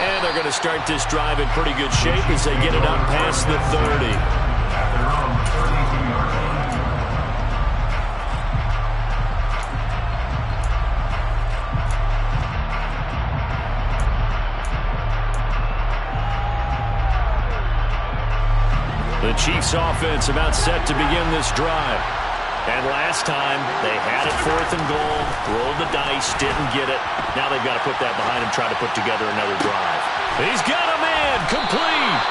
And they're going to start this drive in pretty good shape as they get it up past the 30. At their own 32-yard line. The Chiefs offense about set to begin this drive. And last time, they had it 4th and goal, rolled the dice, didn't get it. Now they've got to put that behind them, try to put together another drive. He's got a man, complete.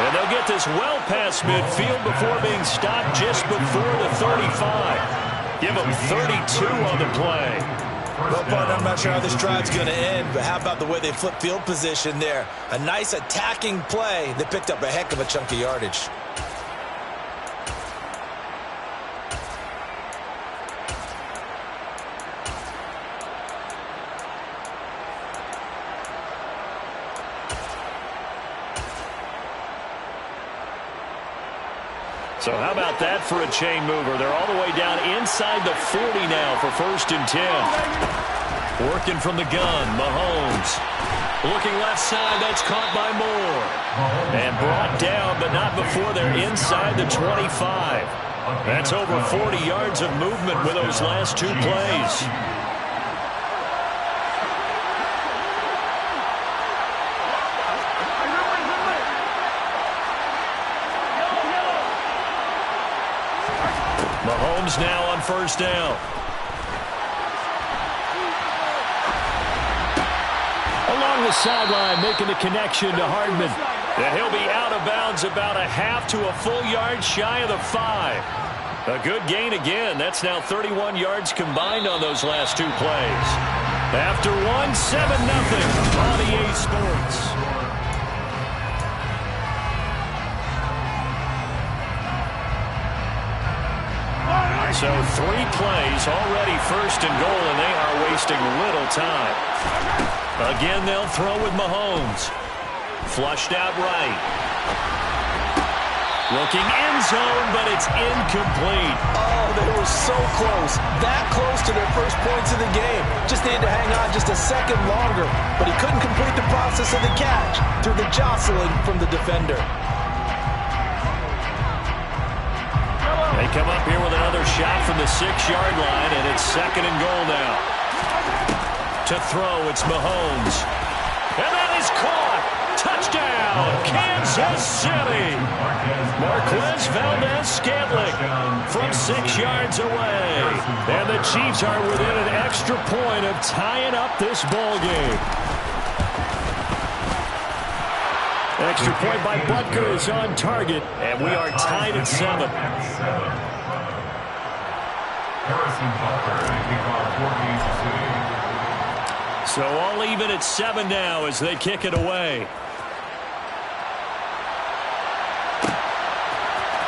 And they'll get this well past midfield before being stopped just before the 35. Give them 32 on the play. Well, partner, I'm not sure how this drive's going to end, but how about the way they flip field position there? A nice attacking play that picked up a heck of a chunk of yardage. So how about that for a chain mover? They're all the way down inside the 40 now for 1st and 10. Working from the gun, Mahomes. Looking left side, that's caught by Moore. And brought down, but not before they're inside the 25. That's over 40 yards of movement with those last two plays. Mahomes now on 1st down. Along the sideline, making the connection to Hardman. And he'll be out of bounds about a half to a full yard shy of the 5. A good gain again. That's now 31 yards combined on those last two plays. After one, 7-0 on EA Sports. So 3 plays, already 1st and goal, and they are wasting little time. Again, they'll throw with Mahomes. Flushed out right. Looking end zone, but it's incomplete. Oh, they were so close. That close to their first points of the game. Just needed to hang on just a second longer, but he couldn't complete the process of the catch through the jostling from the defender. They come up here with another shot from the 6-yard line, and it's 2nd and goal now. To throw, it's Mahomes. And that is caught. Touchdown, Kansas City. Marquez Valdez-Scantling from 6 yards away. And the Chiefs are within an extra point of tying up this ball game. Extra point by Butker is on target, and we are tied at 7. So all even at 7 now as they kick it away.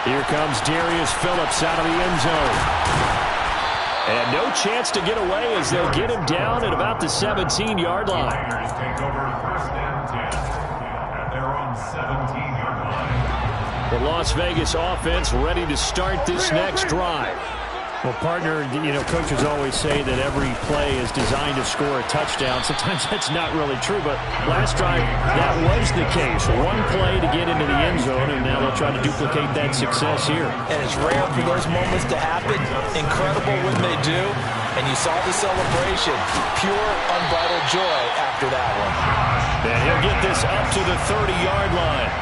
Here comes Darius Phillips out of the end zone. And no chance to get away as they'll get him down at about the 17-yard line. Raiders take over first and 10 at their own 17-yard line. The Las Vegas offense ready to start this next drive. Well, partner, coaches always say that every play is designed to score a touchdown. Sometimes that's not really true, but last drive, that was the case. One play to get into the end zone, and now they'll try to duplicate that success here. And it's rare for those moments to happen. Incredible when they do. And you saw the celebration. Pure, unbridled joy after that one. And he'll get this up to the 30-yard line.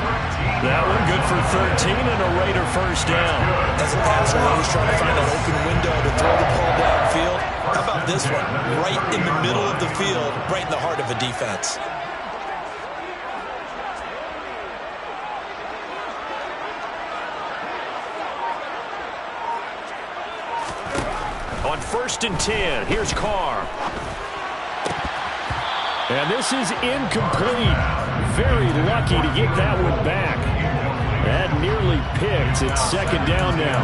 That one good for 13 and a Raider first down. As a passer, always trying to find an open window to throw the ball downfield. How about this one? Right in the middle of the field, right in the heart of a defense. On first and 10, here's Carr. And this is incomplete. Very lucky to get that one back. That nearly picked. It's second down now.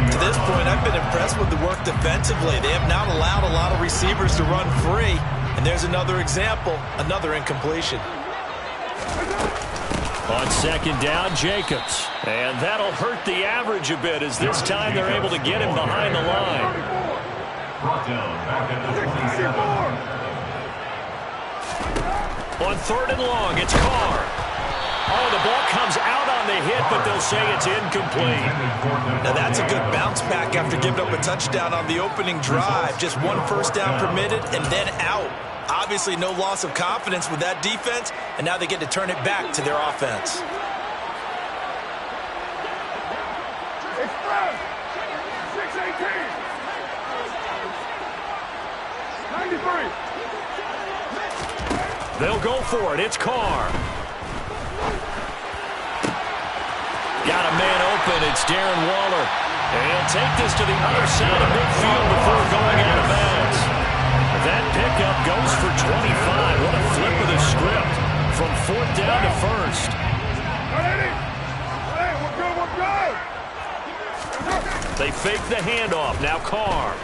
To this point, I've been impressed with the work defensively. They have not allowed a lot of receivers to run free. And there's another example, another incompletion. On second down, Jacobs. And that'll hurt the average a bit as this time they're able to get him behind the line. Brought down back at the 27. On third and long, it's Carr. Oh, the ball comes out on the hit, but they'll say it's incomplete. Now that's a good bounce back after giving up a touchdown on the opening drive. Just one first down permitted and then out. Obviously no loss of confidence with that defense, and now they get to turn it back to their offense. Express! 6-18! 93! They'll go for it. It's Carr. Got a man open. It's Darren Waller. And he'll take this to the other side of midfield before going out of bounds. That pickup goes for 25. What a flip of the script from fourth down to first. Hey, we're good. They fake the handoff. Now Carr.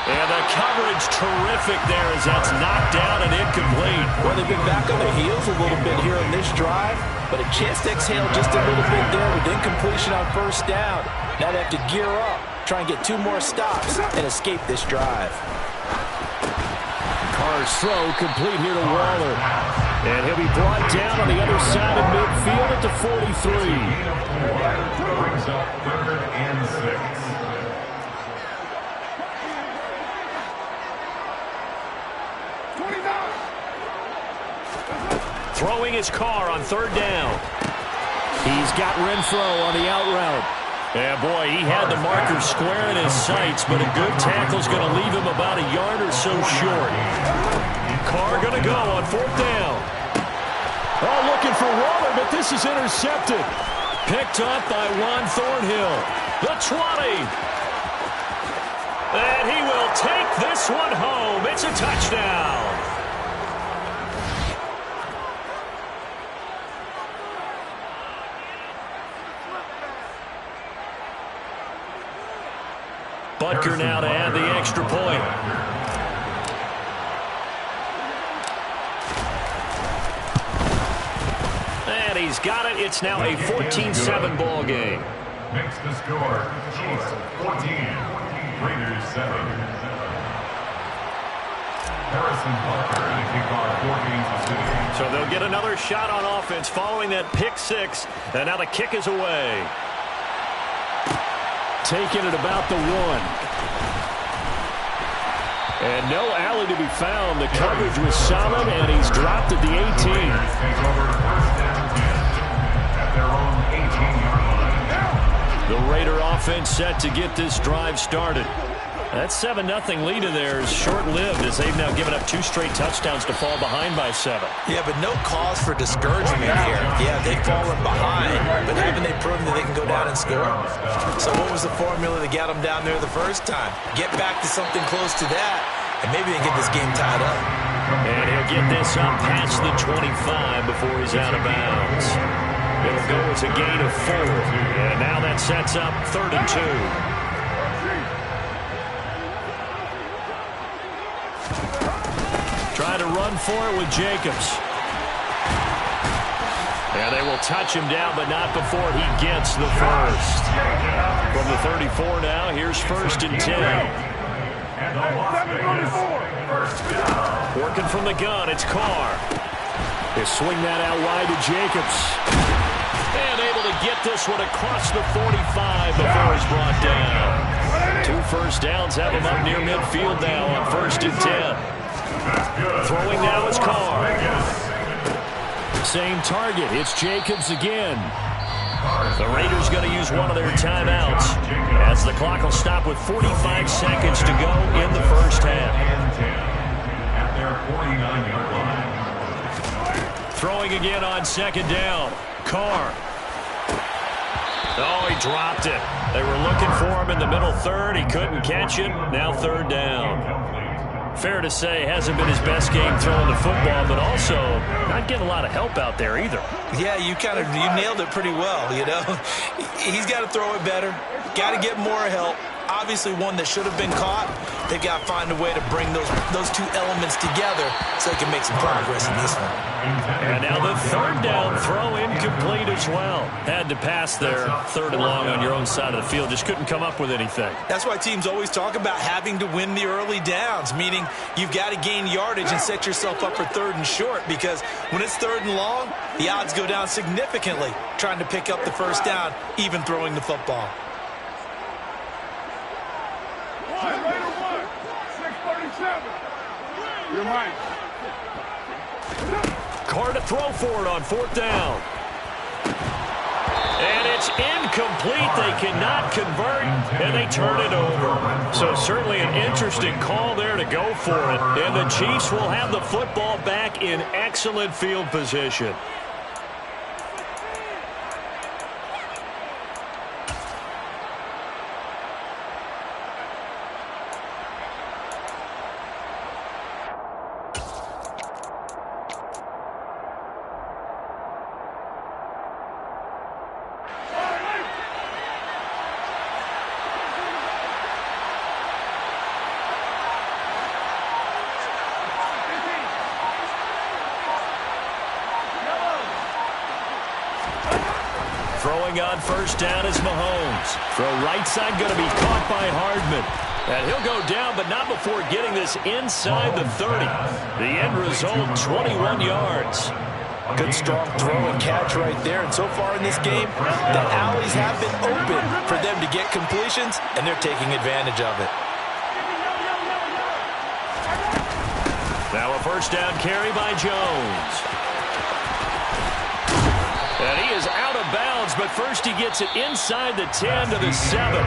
And the coverage terrific there as that's knocked down and incomplete. Well, they've been back on their heels a little bit here on this drive, but a chance to exhale just a little bit there with incompletion on first down. Now they have to gear up, try and get 2 more stops, and escape this drive. Carr's throw complete here to Waller. And he'll be brought down on the other side of midfield at the 43. Brings up third and 6. Throwing his Carr on third down. He's got Renfro on the out route. Yeah, boy, he had the marker square in his sights, but a good tackle's going to leave him about a yard or so short. Carr going to go on fourth down. Oh, looking for Waller, but this is intercepted. Picked up by Juan Thornhill. The 20. And he will take this one home. It's a touchdown. Butker now to add the extra point. And he's got it. It's now a 14-7 ball game. Makes the score Chiefs 14, Raiders 7. Harrison Butker to kick off 14 to 6. So they'll get another shot on offense following that pick 6. And now the kick is away. Taken at about the 1. And no alley to be found. The coverage was solid, and he's dropped at the 18. Take over first and 10 at their own 18-yard line. The Raider offense set to get this drive started. That 7-0 lead of theirs is short-lived as they've now given up 2 straight touchdowns to fall behind by 7. Yeah, but no cause for discouragement here. Yeah, they've fallen behind, but haven't they proven that they can go down and score? So what was the formula that got them down there the first time? Get back to something close to that, and maybe they get this game tied up. And he'll get this up past the 25 before he's out of bounds. It'll go as a gain of 4. And now that sets up 3rd and 2. Try to run for it with Jacobs. And they will touch him down, but not before he gets the first. From the 34 now, here's 1st and 10. Working from the gun, it's Carr. They swing that out wide to Jacobs. And able to get this one across the 45 before he's brought down. 2 first downs have him up near midfield now on 1st and 10. Throwing now is Carr. Same target. It's Jacobs again. The Raiders going to use one of their timeouts as the clock will stop with 45 seconds to go in the first half. At their 49-yard line. Throwing again on 2nd down. Carr. Oh, he dropped it. They were looking for him in the middle 3rd. He couldn't catch it. Now 3rd down. Fair to say, hasn't been his best game throwing the football, but also not getting a lot of help out there either. Yeah, you nailed it pretty well, you know. He's got to throw it better, got to get more help. Obviously one that should have been caught. They've got to find a way to bring those 2 elements together so they can make some progress in this one. And now the 3rd down throw incomplete as well. Had to pass there, 3rd and long on your own side of the field. Just couldn't come up with anything. That's why teams always talk about having to win the early downs, meaning you've got to gain yardage and set yourself up for 3rd and short, because when it's 3rd and long, the odds go down significantly trying to pick up the first down, even throwing the football. You're mine. Carr to throw for it on 4th down. And it's incomplete. They cannot convert, and they turn it over. So certainly an interesting call there to go for it. And the Chiefs will have the football back in excellent field position. Throwing on 1st down is Mahomes. Throw right side going to be caught by Hardman. And he'll go down, but not before getting this inside the 30. The end result, 21 yards. Good strong throw and catch right there. And so far in this game, the alleys have been open for them to get completions, and they're taking advantage of it. Now a 1st down carry by Jones. And he is out of bounds, but first he gets it inside the 10 to the 7.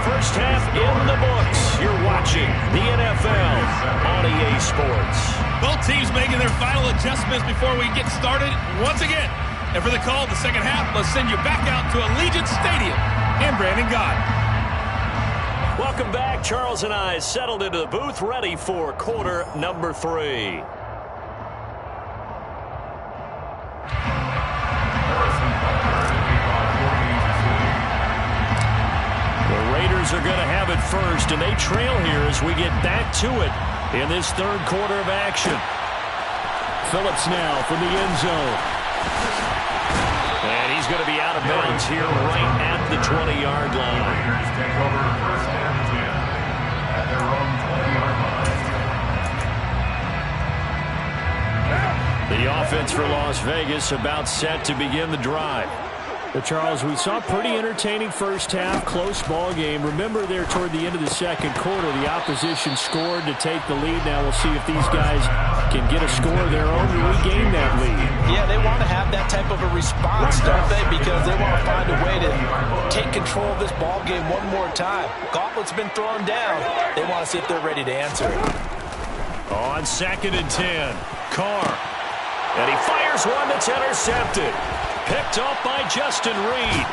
First half in the books. You're watching the NFL on EA Sports. Both teams making their final adjustments before we get started once again. And for the call of the second half, let's send you back out to Allegiant Stadium and Brandon Gott. Welcome back. Charles and I settled into the booth, ready for quarter number 3. Are going to have it first, and they trail here as we get back to it in this 3rd quarter of action. Phillips now from the end zone. And he's going to be out of bounds here right at the 20-yard line. Raiders take over 1st and 10 at their own 20-yard line. The offense for Las Vegas about set to begin the drive. But Charles, we saw a pretty entertaining first half, close ball game. Remember there toward the end of the second quarter, the opposition scored to take the lead. Now we'll see if these guys can get a score of their own to regain that lead. Yeah, they want to have that type of a response, don't they? Because they want to find a way to take control of this ball game one more time. Gauntlet's been thrown down. They want to see if they're ready to answer it. On 2nd and 10, Carr. And he fires one that's intercepted. Picked off by Justin Reed.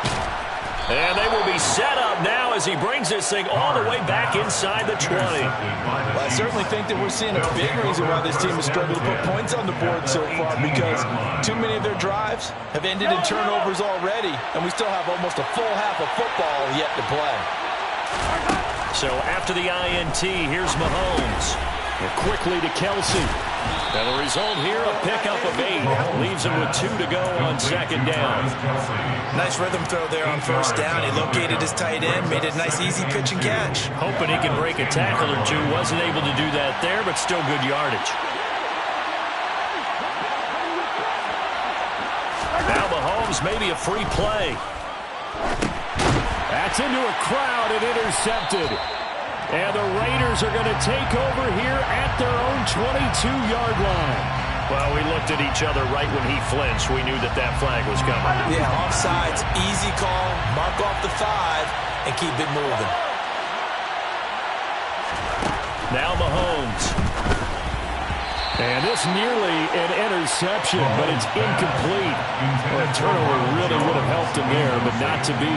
And they will be set up now as he brings this thing all the way back inside the 20. Well, I certainly think that we're seeing a big reason why this team has struggled to put points on the board so far, because too many of their drives have ended in turnovers already, and we still have almost a full half of football yet to play. So after the INT, here's Mahomes. And quickly to Kelsey. And the result here, a pickup of 8. Leaves him with 2 to go on 2nd down. Nice rhythm throw there on 1st down. He located his tight end, made it a nice easy pitch and catch. Hoping he can break a tackle or two. Wasn't able to do that there, but still good yardage. Now Mahomes, maybe a free play. That's into a crowd and intercepted. And the Raiders are going to take over here at their own 22-yard line. Well, we looked at each other right when he flinched. We knew that that flag was coming. Yeah, offsides, easy call, mark off the 5, and keep it moving. Now Mahomes. And this nearly an interception, but it's incomplete. Well, a turnover really would have helped him there, but not to be.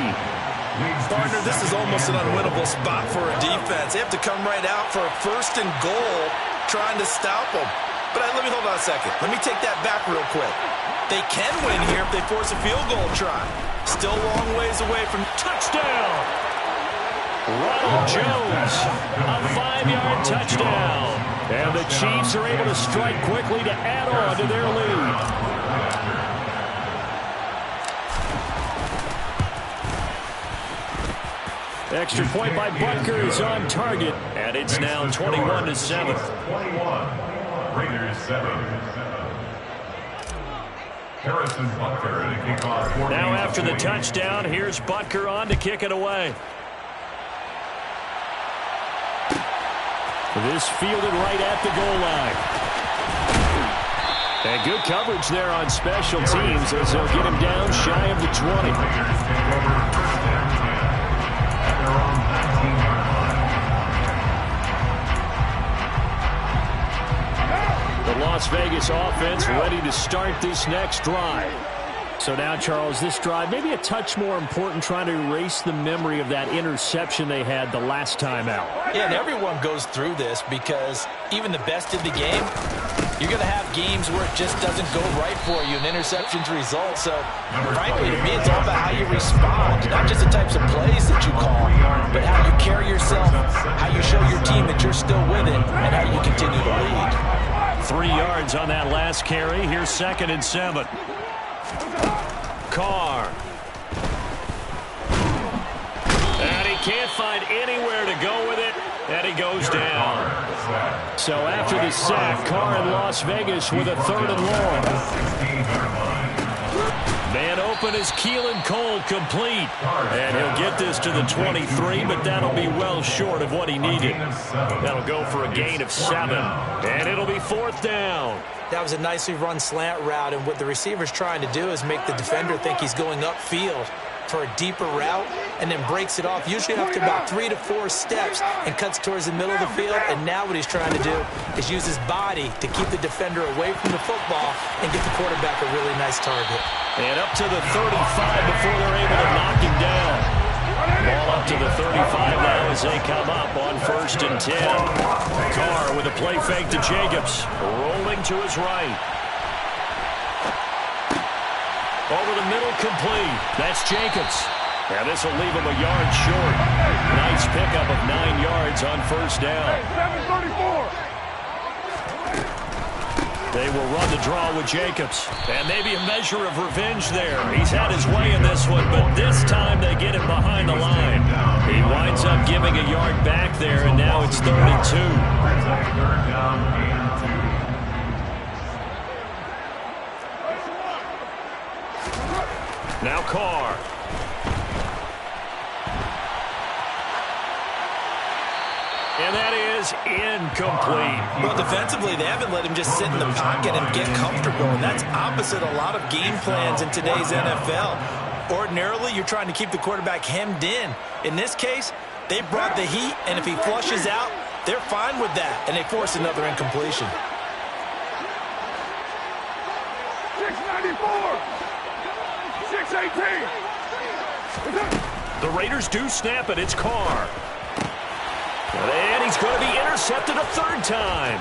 Partner, this is almost an unwinnable spot for a defense. They have to come right out for a 1st and goal, trying to stop them. But let me hold on a second. Let me take that back real quick. They can win here if they force a field goal try. Still a long ways away from touchdown. Ronald Jones, a 5-yard touchdown. And the Chiefs are able to strike quickly to add on to their lead. Extra point by Butker is on target. And it's now 21-7. 21. Raiders 7. Harrison Butker to kick off. Now after the touchdown, here's Butker on to kick it away. This fielded right at the goal line. And good coverage there on special teams as they'll get him down shy of the 20. The Las Vegas offense ready to start this next drive. So now, Charles, this drive maybe a touch more important, trying to erase the memory of that interception they had the last time out. Yeah, and everyone goes through this because even the best in the game, you're going to have games where it just doesn't go right for you, and interceptions result. So, frankly, to me, it's all about how you respond, not just the types of plays that you call, but how you carry yourself, how you show your team that you're still with it, and how you continue to lead. 3 yards on that last carry. Here's 2nd and 7. Carr. And he can't find anywhere to go with it, and he goes down. So after the sack, Carr in Las Vegas with a 3rd and long. Man open is Keelan Cole, complete. And he'll get this to the 23, but that'll be well short of what he needed. That'll go for a gain of 7, and it'll be 4th down. That was a nicely run slant route, and what the receiver's trying to do is make the defender think he's going upfield for a deeper route, and then breaks it off, usually after about 3 to 4 steps, and cuts towards the middle of the field. And now what he's trying to do is use his body to keep the defender away from the football and get the quarterback a really nice target. And up to the 35 before they're able to knock him down. Ball up to the 35 now as they come up on 1st and 10. Carr with a play fake to Jacobs. Rolling to his right. Over the middle, complete. That's Jacobs. And this will leave him a yard short. Nice pickup of 9 yards on 1st down. 7:34. They will run the draw with Jacobs. And maybe a measure of revenge there. He's had his way in this one, but this time they get him behind the line. He winds up giving a yard back there, and now it's 3rd and 2. Third down and 2. Now Carr. And that is incomplete. Well, defensively, they haven't let him just sit in the pocket and get comfortable, and that's opposite a lot of game plans in today's NFL. Ordinarily, you're trying to keep the quarterback hemmed in. In this case, they brought the heat, and if he flushes out, they're fine with that, and they force another incompletion. 694! 618! The Raiders do snap it. It's Carr. And he's going to be intercepted a third time.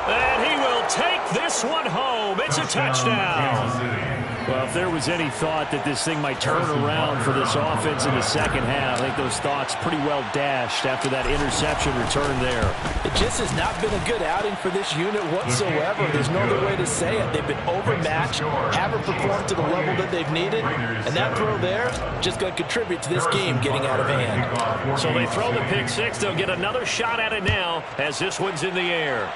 And he will take this one home. It's a touchdown. Well, if there was any thought that this thing might turn around for this offense in the second half, I think those thoughts pretty well dashed after that interception return there. It just has not been a good outing for this unit whatsoever. There's no other way to say it. They've been overmatched, haven't performed to the level that they've needed, and that throw there just going to contribute to this game getting out of hand. So they throw the pick six. They'll get another shot at it now as this one's in the air.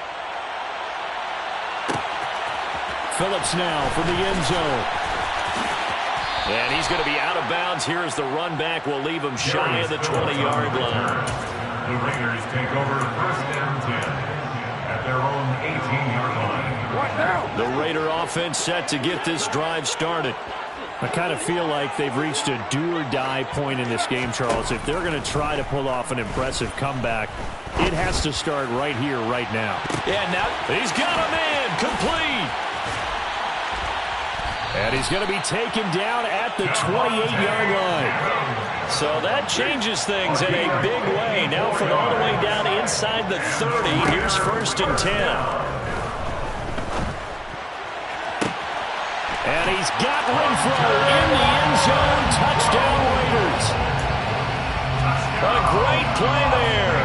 Phillips now from the end zone. And he's going to be out of bounds here as the run back will leave him shy of the 20-yard line. The Raiders take over first and 10 at their own 18-yard line. Right now! The Raider offense set to get this drive started. I kind of feel like they've reached a do-or-die point in this game, Charles. If they're going to try to pull off an impressive comeback, it has to start right here, right now. Yeah, now He's got a man complete. And he's going to be taken down at the 28-yard line. So that changes things in a big way. Now from all the way down inside the 30, here's first and 10. And he's got Renfro in the end zone. Touchdown, Raiders. A great play there.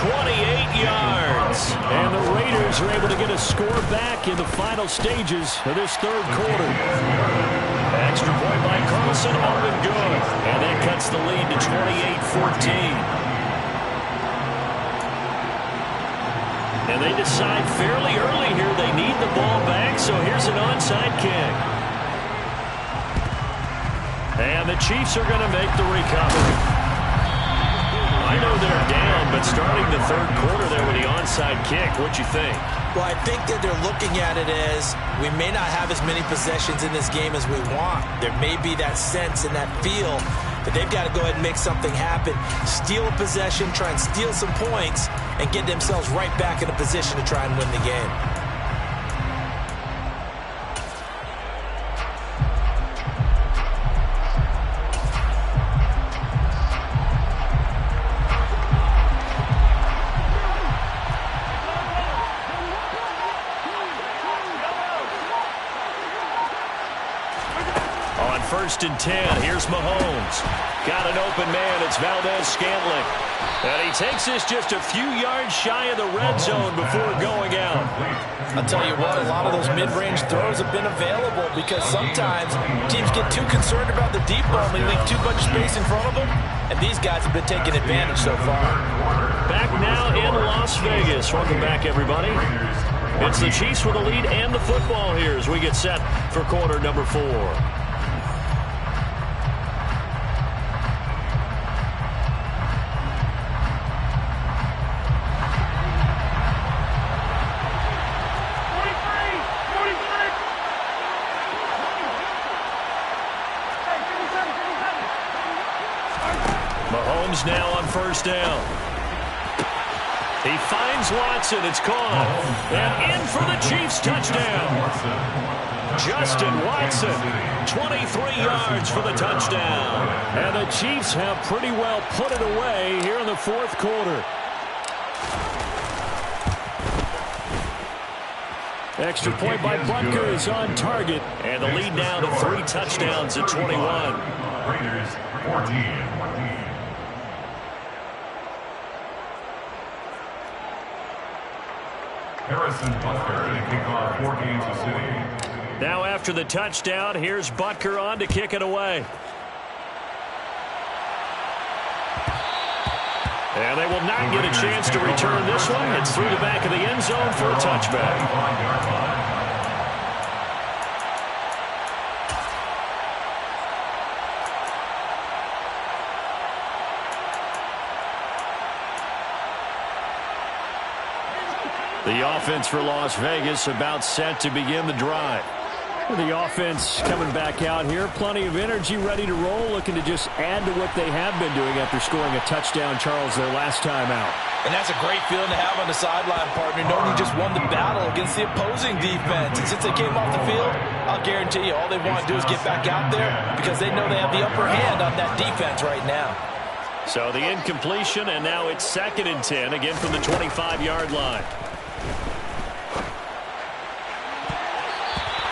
28 yards. And the Raiders are able to get a score back in the final stages of this third quarter. Extra point by Carlson, up and good. And that cuts the lead to 28-14. And they decide fairly early here they need the ball back, so here's an onside kick. And the Chiefs are going to make the recovery. I know they're down, but starting the third quarter there with the onside kick, what you think? Well, I think that they're looking at it as we may not have as many possessions in this game as we want. There may be that sense and that feel that they've got to go ahead and make something happen, steal a possession, try and steal some points, and get themselves right back in a position to try and win the game. First and 10. Here's Mahomes. Got an open man. It's Valdez-Scantling. And he takes this just a few yards shy of the red zone before going out. I'll tell you what, a lot of those mid-range throws have been available because sometimes teams get too concerned about the deep ball and they leave too much space in front of them. And these guys have been taking advantage so far. Back now in Las Vegas. Welcome back, everybody. It's the Chiefs with the lead and the football here as we get set for quarter number 4. Mahomes now on first down. He finds Watson. It's caught. And in for the Chiefs touchdown. Justin Watson, 23 yards for the touchdown. And the Chiefs have pretty well put it away here in the fourth quarter. Extra point by Butker is on target. And the lead now to 3 touchdowns at 21. Raiders 14. Harrison Butker to kick off for Kansas City. Now after the touchdown, here's Butker on to kick it away. And they will not get a chance to return this one. It's through the back of the end zone for a touchback. The offense for Las Vegas about set to begin the drive. The offense coming back out here. Plenty of energy, ready to roll, looking to just add to what they have been doing after scoring a touchdown, Charles, their last time out. And that's a great feeling to have on the sideline, partner, knowing you just won the battle against the opposing defense. And since they came off the field, I'll guarantee you all they want to do is get back out there because they know they have the upper hand on that defense right now. So the incompletion, and now it's 2nd and 10, again from the 25-yard line.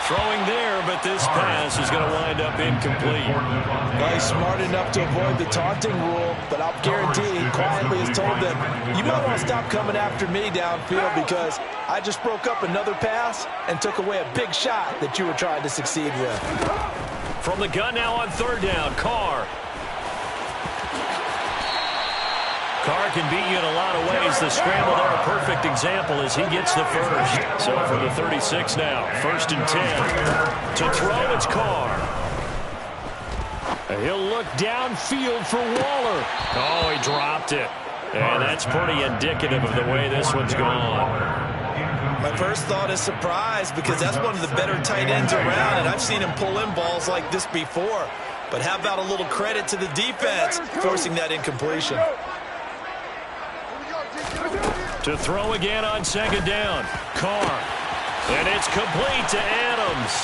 Throwing there, but this pass is going to wind up incomplete. Well, he's smart enough to avoid the taunting rule, but I'll guarantee he quietly has told them, you might want to stop coming after me downfield because I just broke up another pass and took away a big shot that you were trying to succeed with. From the gun now on 3rd down, Carr. Carr can beat you in a lot of ways. The scramble there, a perfect example as he gets the first. So from the 36 now, 1st and 10. To throw, it's Carr. He'll look downfield for Waller. Oh, he dropped it. And that's pretty indicative of the way this one's gone. My first thought is surprise because that's one of the better tight ends around, and I've seen him pull in balls like this before. But how about a little credit to the defense forcing that incompletion? To throw again on 2nd down. Carr. And it's complete to Adams.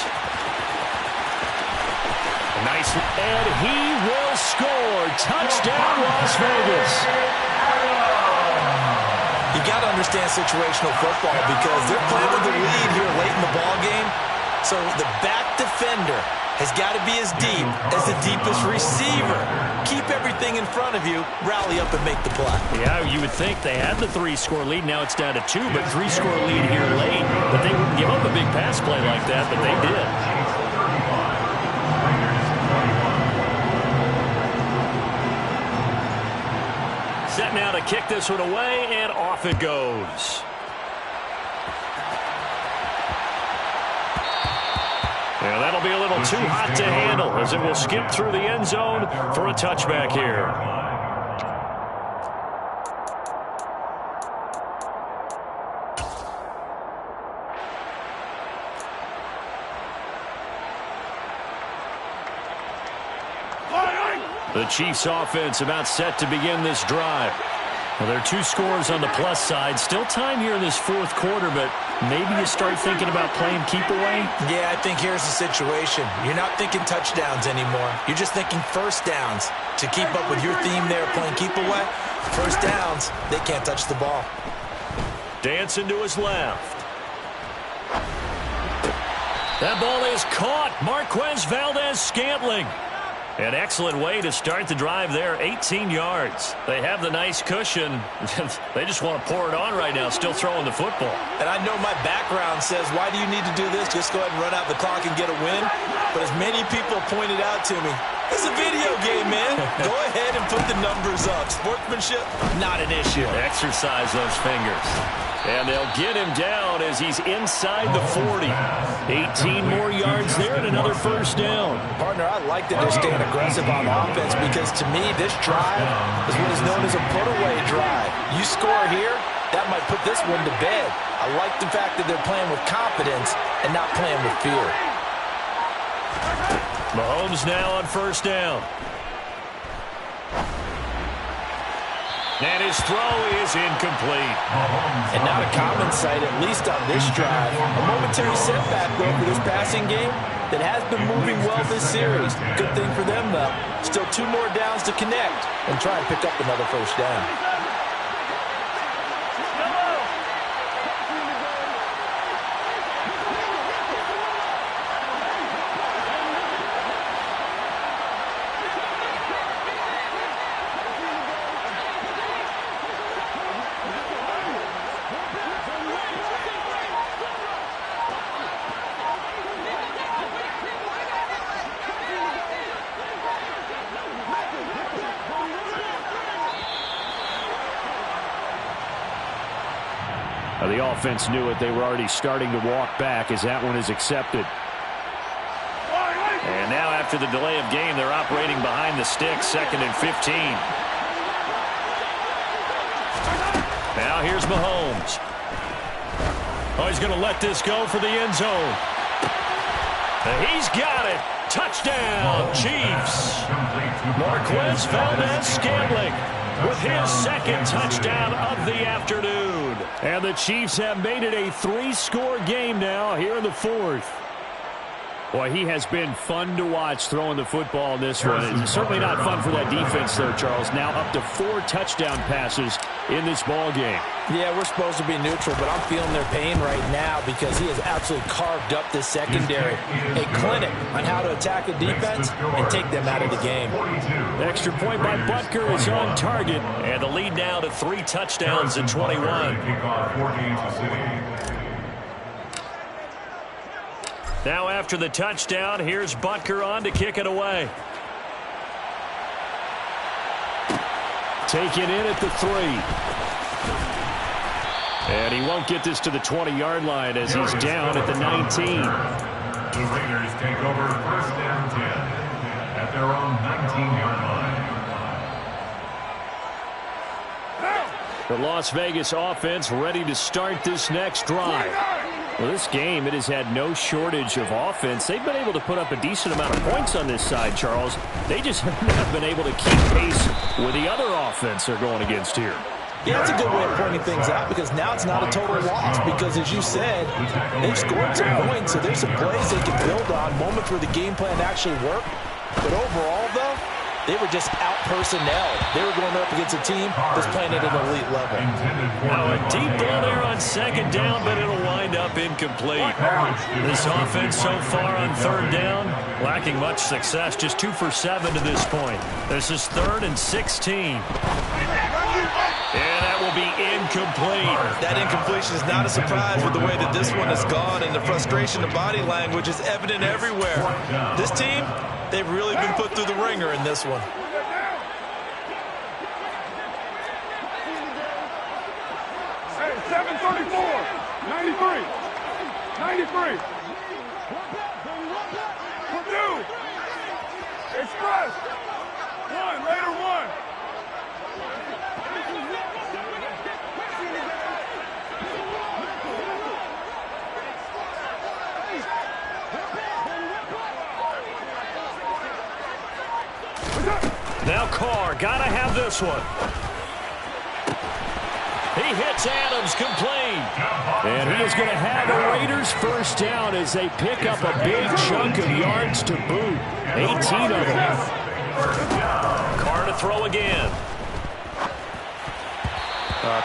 Nice. And he will score. Touchdown, Las Vegas. You got to understand situational football because they're playing with the lead here late in the ball game. So the back defender has got to be as deep as the deepest receiver. Keep everything in front of you, rally up and make the play. Yeah, you would think they had the 3-score lead. Now it's down to 2, but 3-score lead here late. But they wouldn't give up a big pass play like that, but they did. Set now to kick this one away, and off it goes. And that'll be a little too hot to handle as it will skip through the end zone for a touchback here. The Chiefs offense about set to begin this drive. Well, there are 2 scores on the plus side. Still time here in this 4th quarter, but maybe you start thinking about playing keep away? Yeah, I think here's the situation. You're not thinking touchdowns anymore. You're just thinking first downs. To keep up with your theme there, playing keep away, first downs, they can't touch the ball. Dancing to his left. That ball is caught. Marquez Valdez-Scantling. An excellent way to start the drive there, 18 yards. They have the nice cushion. They just want to pour it on right now, still throwing the football. And I know my background says, why do you need to do this? Just go ahead and run out the clock and get a win. But as many people pointed out to me, it's a video game, man. Go ahead and put the numbers up. Sportsmanship, not an issue. Exercise those fingers. And they'll get him down as he's inside the 40. 18 more yards there and another first down. Partner, I like that they're staying aggressive on offense because to me, this drive is what is known as a put-away drive. You score here, that might put this one to bed. I like the fact that they're playing with confidence and not playing with fear. Mahomes now on 1st down. And his throw is incomplete. And not a common sight, at least on this drive. A momentary setback, though, for this passing game that has been moving well this series. Good thing for them, though. Still 2 more downs to connect and try and pick up another first down. The offense knew it. They were already starting to walk back as that one is accepted. And now after the delay of game, they're operating behind the sticks, 2nd and 15. Now here's Mahomes. Oh, he's going to let this go for the end zone. He's got it. Touchdown, Chiefs. Marquez Valdez-Scantling with his second touchdown of the afternoon. And the Chiefs have made it a 3-score game now here in the fourth. Boy, he has been fun to watch throwing the football in this one. It's certainly not fun for that defense, though, Charles. Now up to 4 touchdown passes in this ball game. Yeah, we're supposed to be neutral, but I'm feeling their pain right now because he has absolutely carved up this secondary. A clinic on how to attack a defense and take them out of the game. Extra point by Butker is on target. And the lead now to 3 touchdowns in 21. Now after the touchdown, here's Butker on to kick it away. Taken in at the 3. And he won't get this to the 20-yard line as he's down at the 19. The Raiders take over first down 10 at their own 19-yard line. The Las Vegas offense ready to start this next drive. Well, this game, it has had no shortage of offense. They've been able to put up a decent amount of points on this side, Charles. They just have not been able to keep pace with the other offense they're going against here. Yeah, that's a good way of pointing things out because now it's not a total loss because, as you said, they've scored some points, so there's some plays they can build on, moments where the game plan actually worked. But overall, though, they were just out-personnel. They were going up against a team that's playing at an elite level. Now a deep ball there on second down, but it'll wind up incomplete. This offense so far on third down, lacking much success, just 2 for 7 to this point. This is 3rd and 16. And that will be incomplete. That incompletion is not a surprise with the way that this one has gone, and the frustration of body language is evident everywhere. This team, they've really been put through the ringer in this one. Hey, 734, 93, 93. Purdue, Express, 1, later 1. Now Carr, gotta have this one. He hits Adams, complete. And he is going to have the Raiders first down as they pick up a big chunk of yards to boot. 18 of them. Carr to throw again.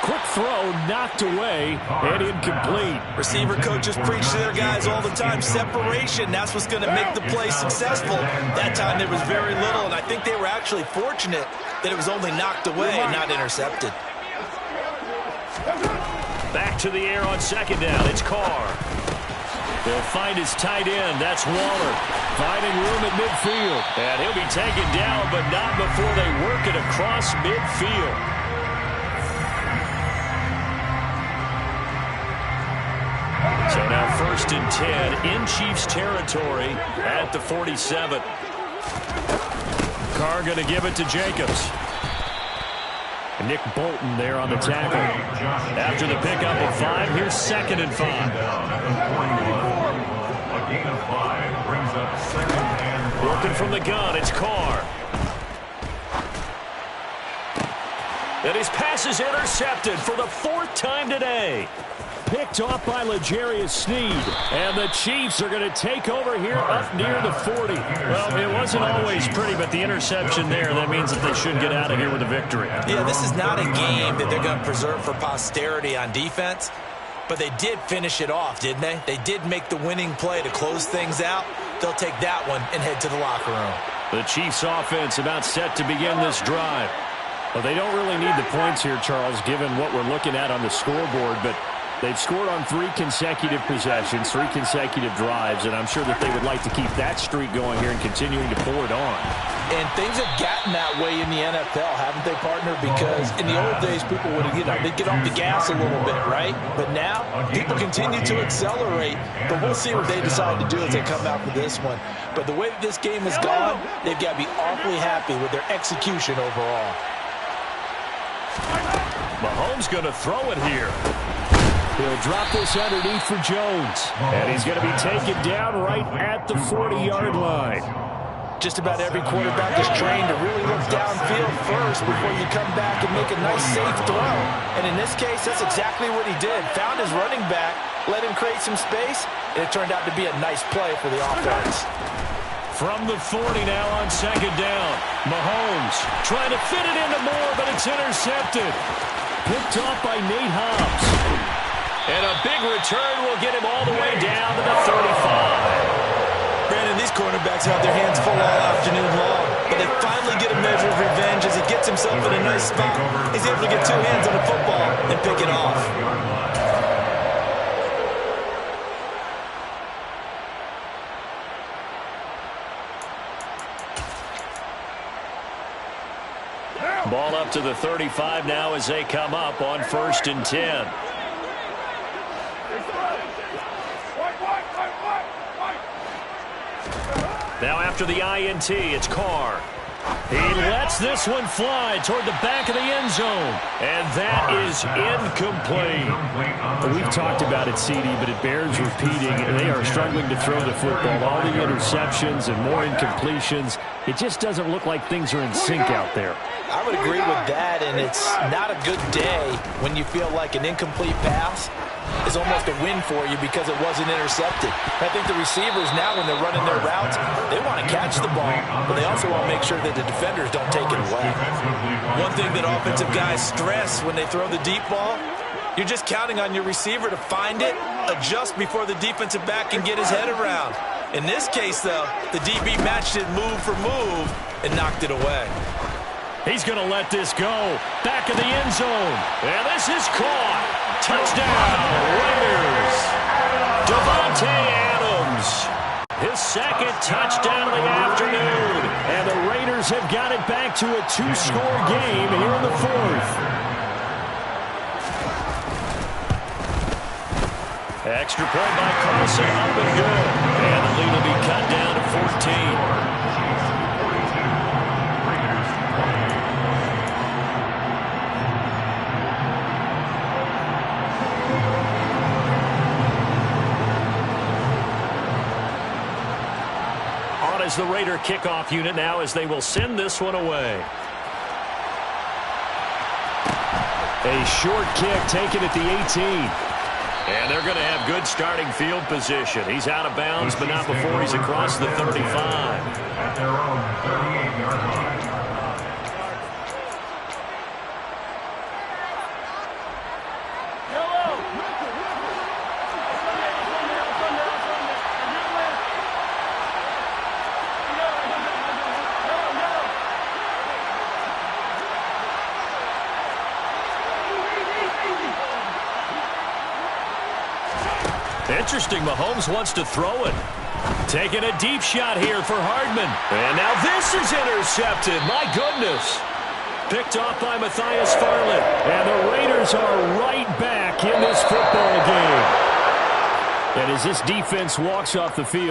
Quick throw knocked away and incomplete. Receiver coaches preach to their guys all the time. Separation, that's what's going to make the play successful. That time there was very little, and I think they were actually fortunate that it was only knocked away and not intercepted. Back to the air on second down. It's Carr. They'll find his tight end. That's Waller. Finding room at midfield. And he'll be taken down, but not before they work it across midfield. So now 1st and 10 in Chiefs territory at the 47. Carr going to give it to Jacobs. Nick Bolton there on the tackle. After the pickup of 5, here's 2nd and 5. A gain of 5 brings up 2nd and 5. Working from the gun, it's Carr. And his pass is intercepted for the 4th time today. Picked off by L'Jarius Sneed. And the Chiefs are going to take over here up near the 40. Well, it wasn't always pretty, but the interception there, that means that they should get out of here with a victory. Yeah, this is not a game that they're going to preserve for posterity on defense, but they did finish it off, didn't they? They did make the winning play to close things out. They'll take that one and head to the locker room. The Chiefs offense about set to begin this drive. Well, they don't really need the points here, Charles, given what we're looking at on the scoreboard, but they've scored on 3 consecutive possessions, 3 consecutive drives, and I'm sure that they would like to keep that streak going here and continuing to pour it on. And things have gotten that way in the NFL, haven't they, partner? Because in the old days, people would, they'd get off the gas a little bit, right? But now, people continue to accelerate, but we'll see what they decide to do as they come out for this one. But the way that this game has gone, they've got to be awfully happy with their execution overall. Mahomes going to throw it here. He'll drop this underneath for Jones. And he's going to be taken down right at the 40-yard line. Just about every quarterback is trained to really look downfield first before you come back and make a nice, safe throw. And in this case, that's exactly what he did. Found his running back, let him create some space, and it turned out to be a nice play for the offense. From the 40 now on second down. Mahomes trying to fit it into Moore, but it's intercepted. Picked off by Nate Hobbs. And a big return will get him all the way down to the 35. Brandon, these cornerbacks have their hands full all afternoon long, but they finally get a measure of revenge as he gets himself in a nice spot. He's able to get two hands on the football and pick it off. Ball up to the 35 now as they come up on 1st and 10. Now after the INT, it's Carr. He lets this one fly toward the back of the end zone. And that is incomplete. We've talked about it, CD, but it bears repeating. They are struggling to throw the football. All the interceptions and more incompletions. It just doesn't look like things are in sync out there. I would agree with that, and it's not a good day when you feel like an incomplete pass is almost a win for you because it wasn't intercepted. I think the receivers now, when they're running their routes, they want to catch the ball, but they also want to make sure that the defenders don't take it away. One thing that offensive guys stress when they throw the deep ball, you're just counting on your receiver to find it, adjust before the defensive back can get his head around. In this case, though, the DB matched it move for move and knocked it away. He's going to let this go. Back of the end zone. And this is caught. Touchdown, Raiders. Davante Adams. His second touchdown of the afternoon. And the Raiders have got it back to a 2-score game here in the 4th. Extra point by Carlson, up and good. And the lead will be cut down to 14. As the Raider kickoff unit now as they will send this one away. A short kick taken at the 18. And they're going to have good starting field position. He's out of bounds, but not before he's across the 35. At their own 38-yard line. Interesting, Mahomes wants to throw it. Taking a deep shot here for Hardman. And now this is intercepted. My goodness. Picked off by Matthias Farley. And the Raiders are right back in this football game. And as this defense walks off the field,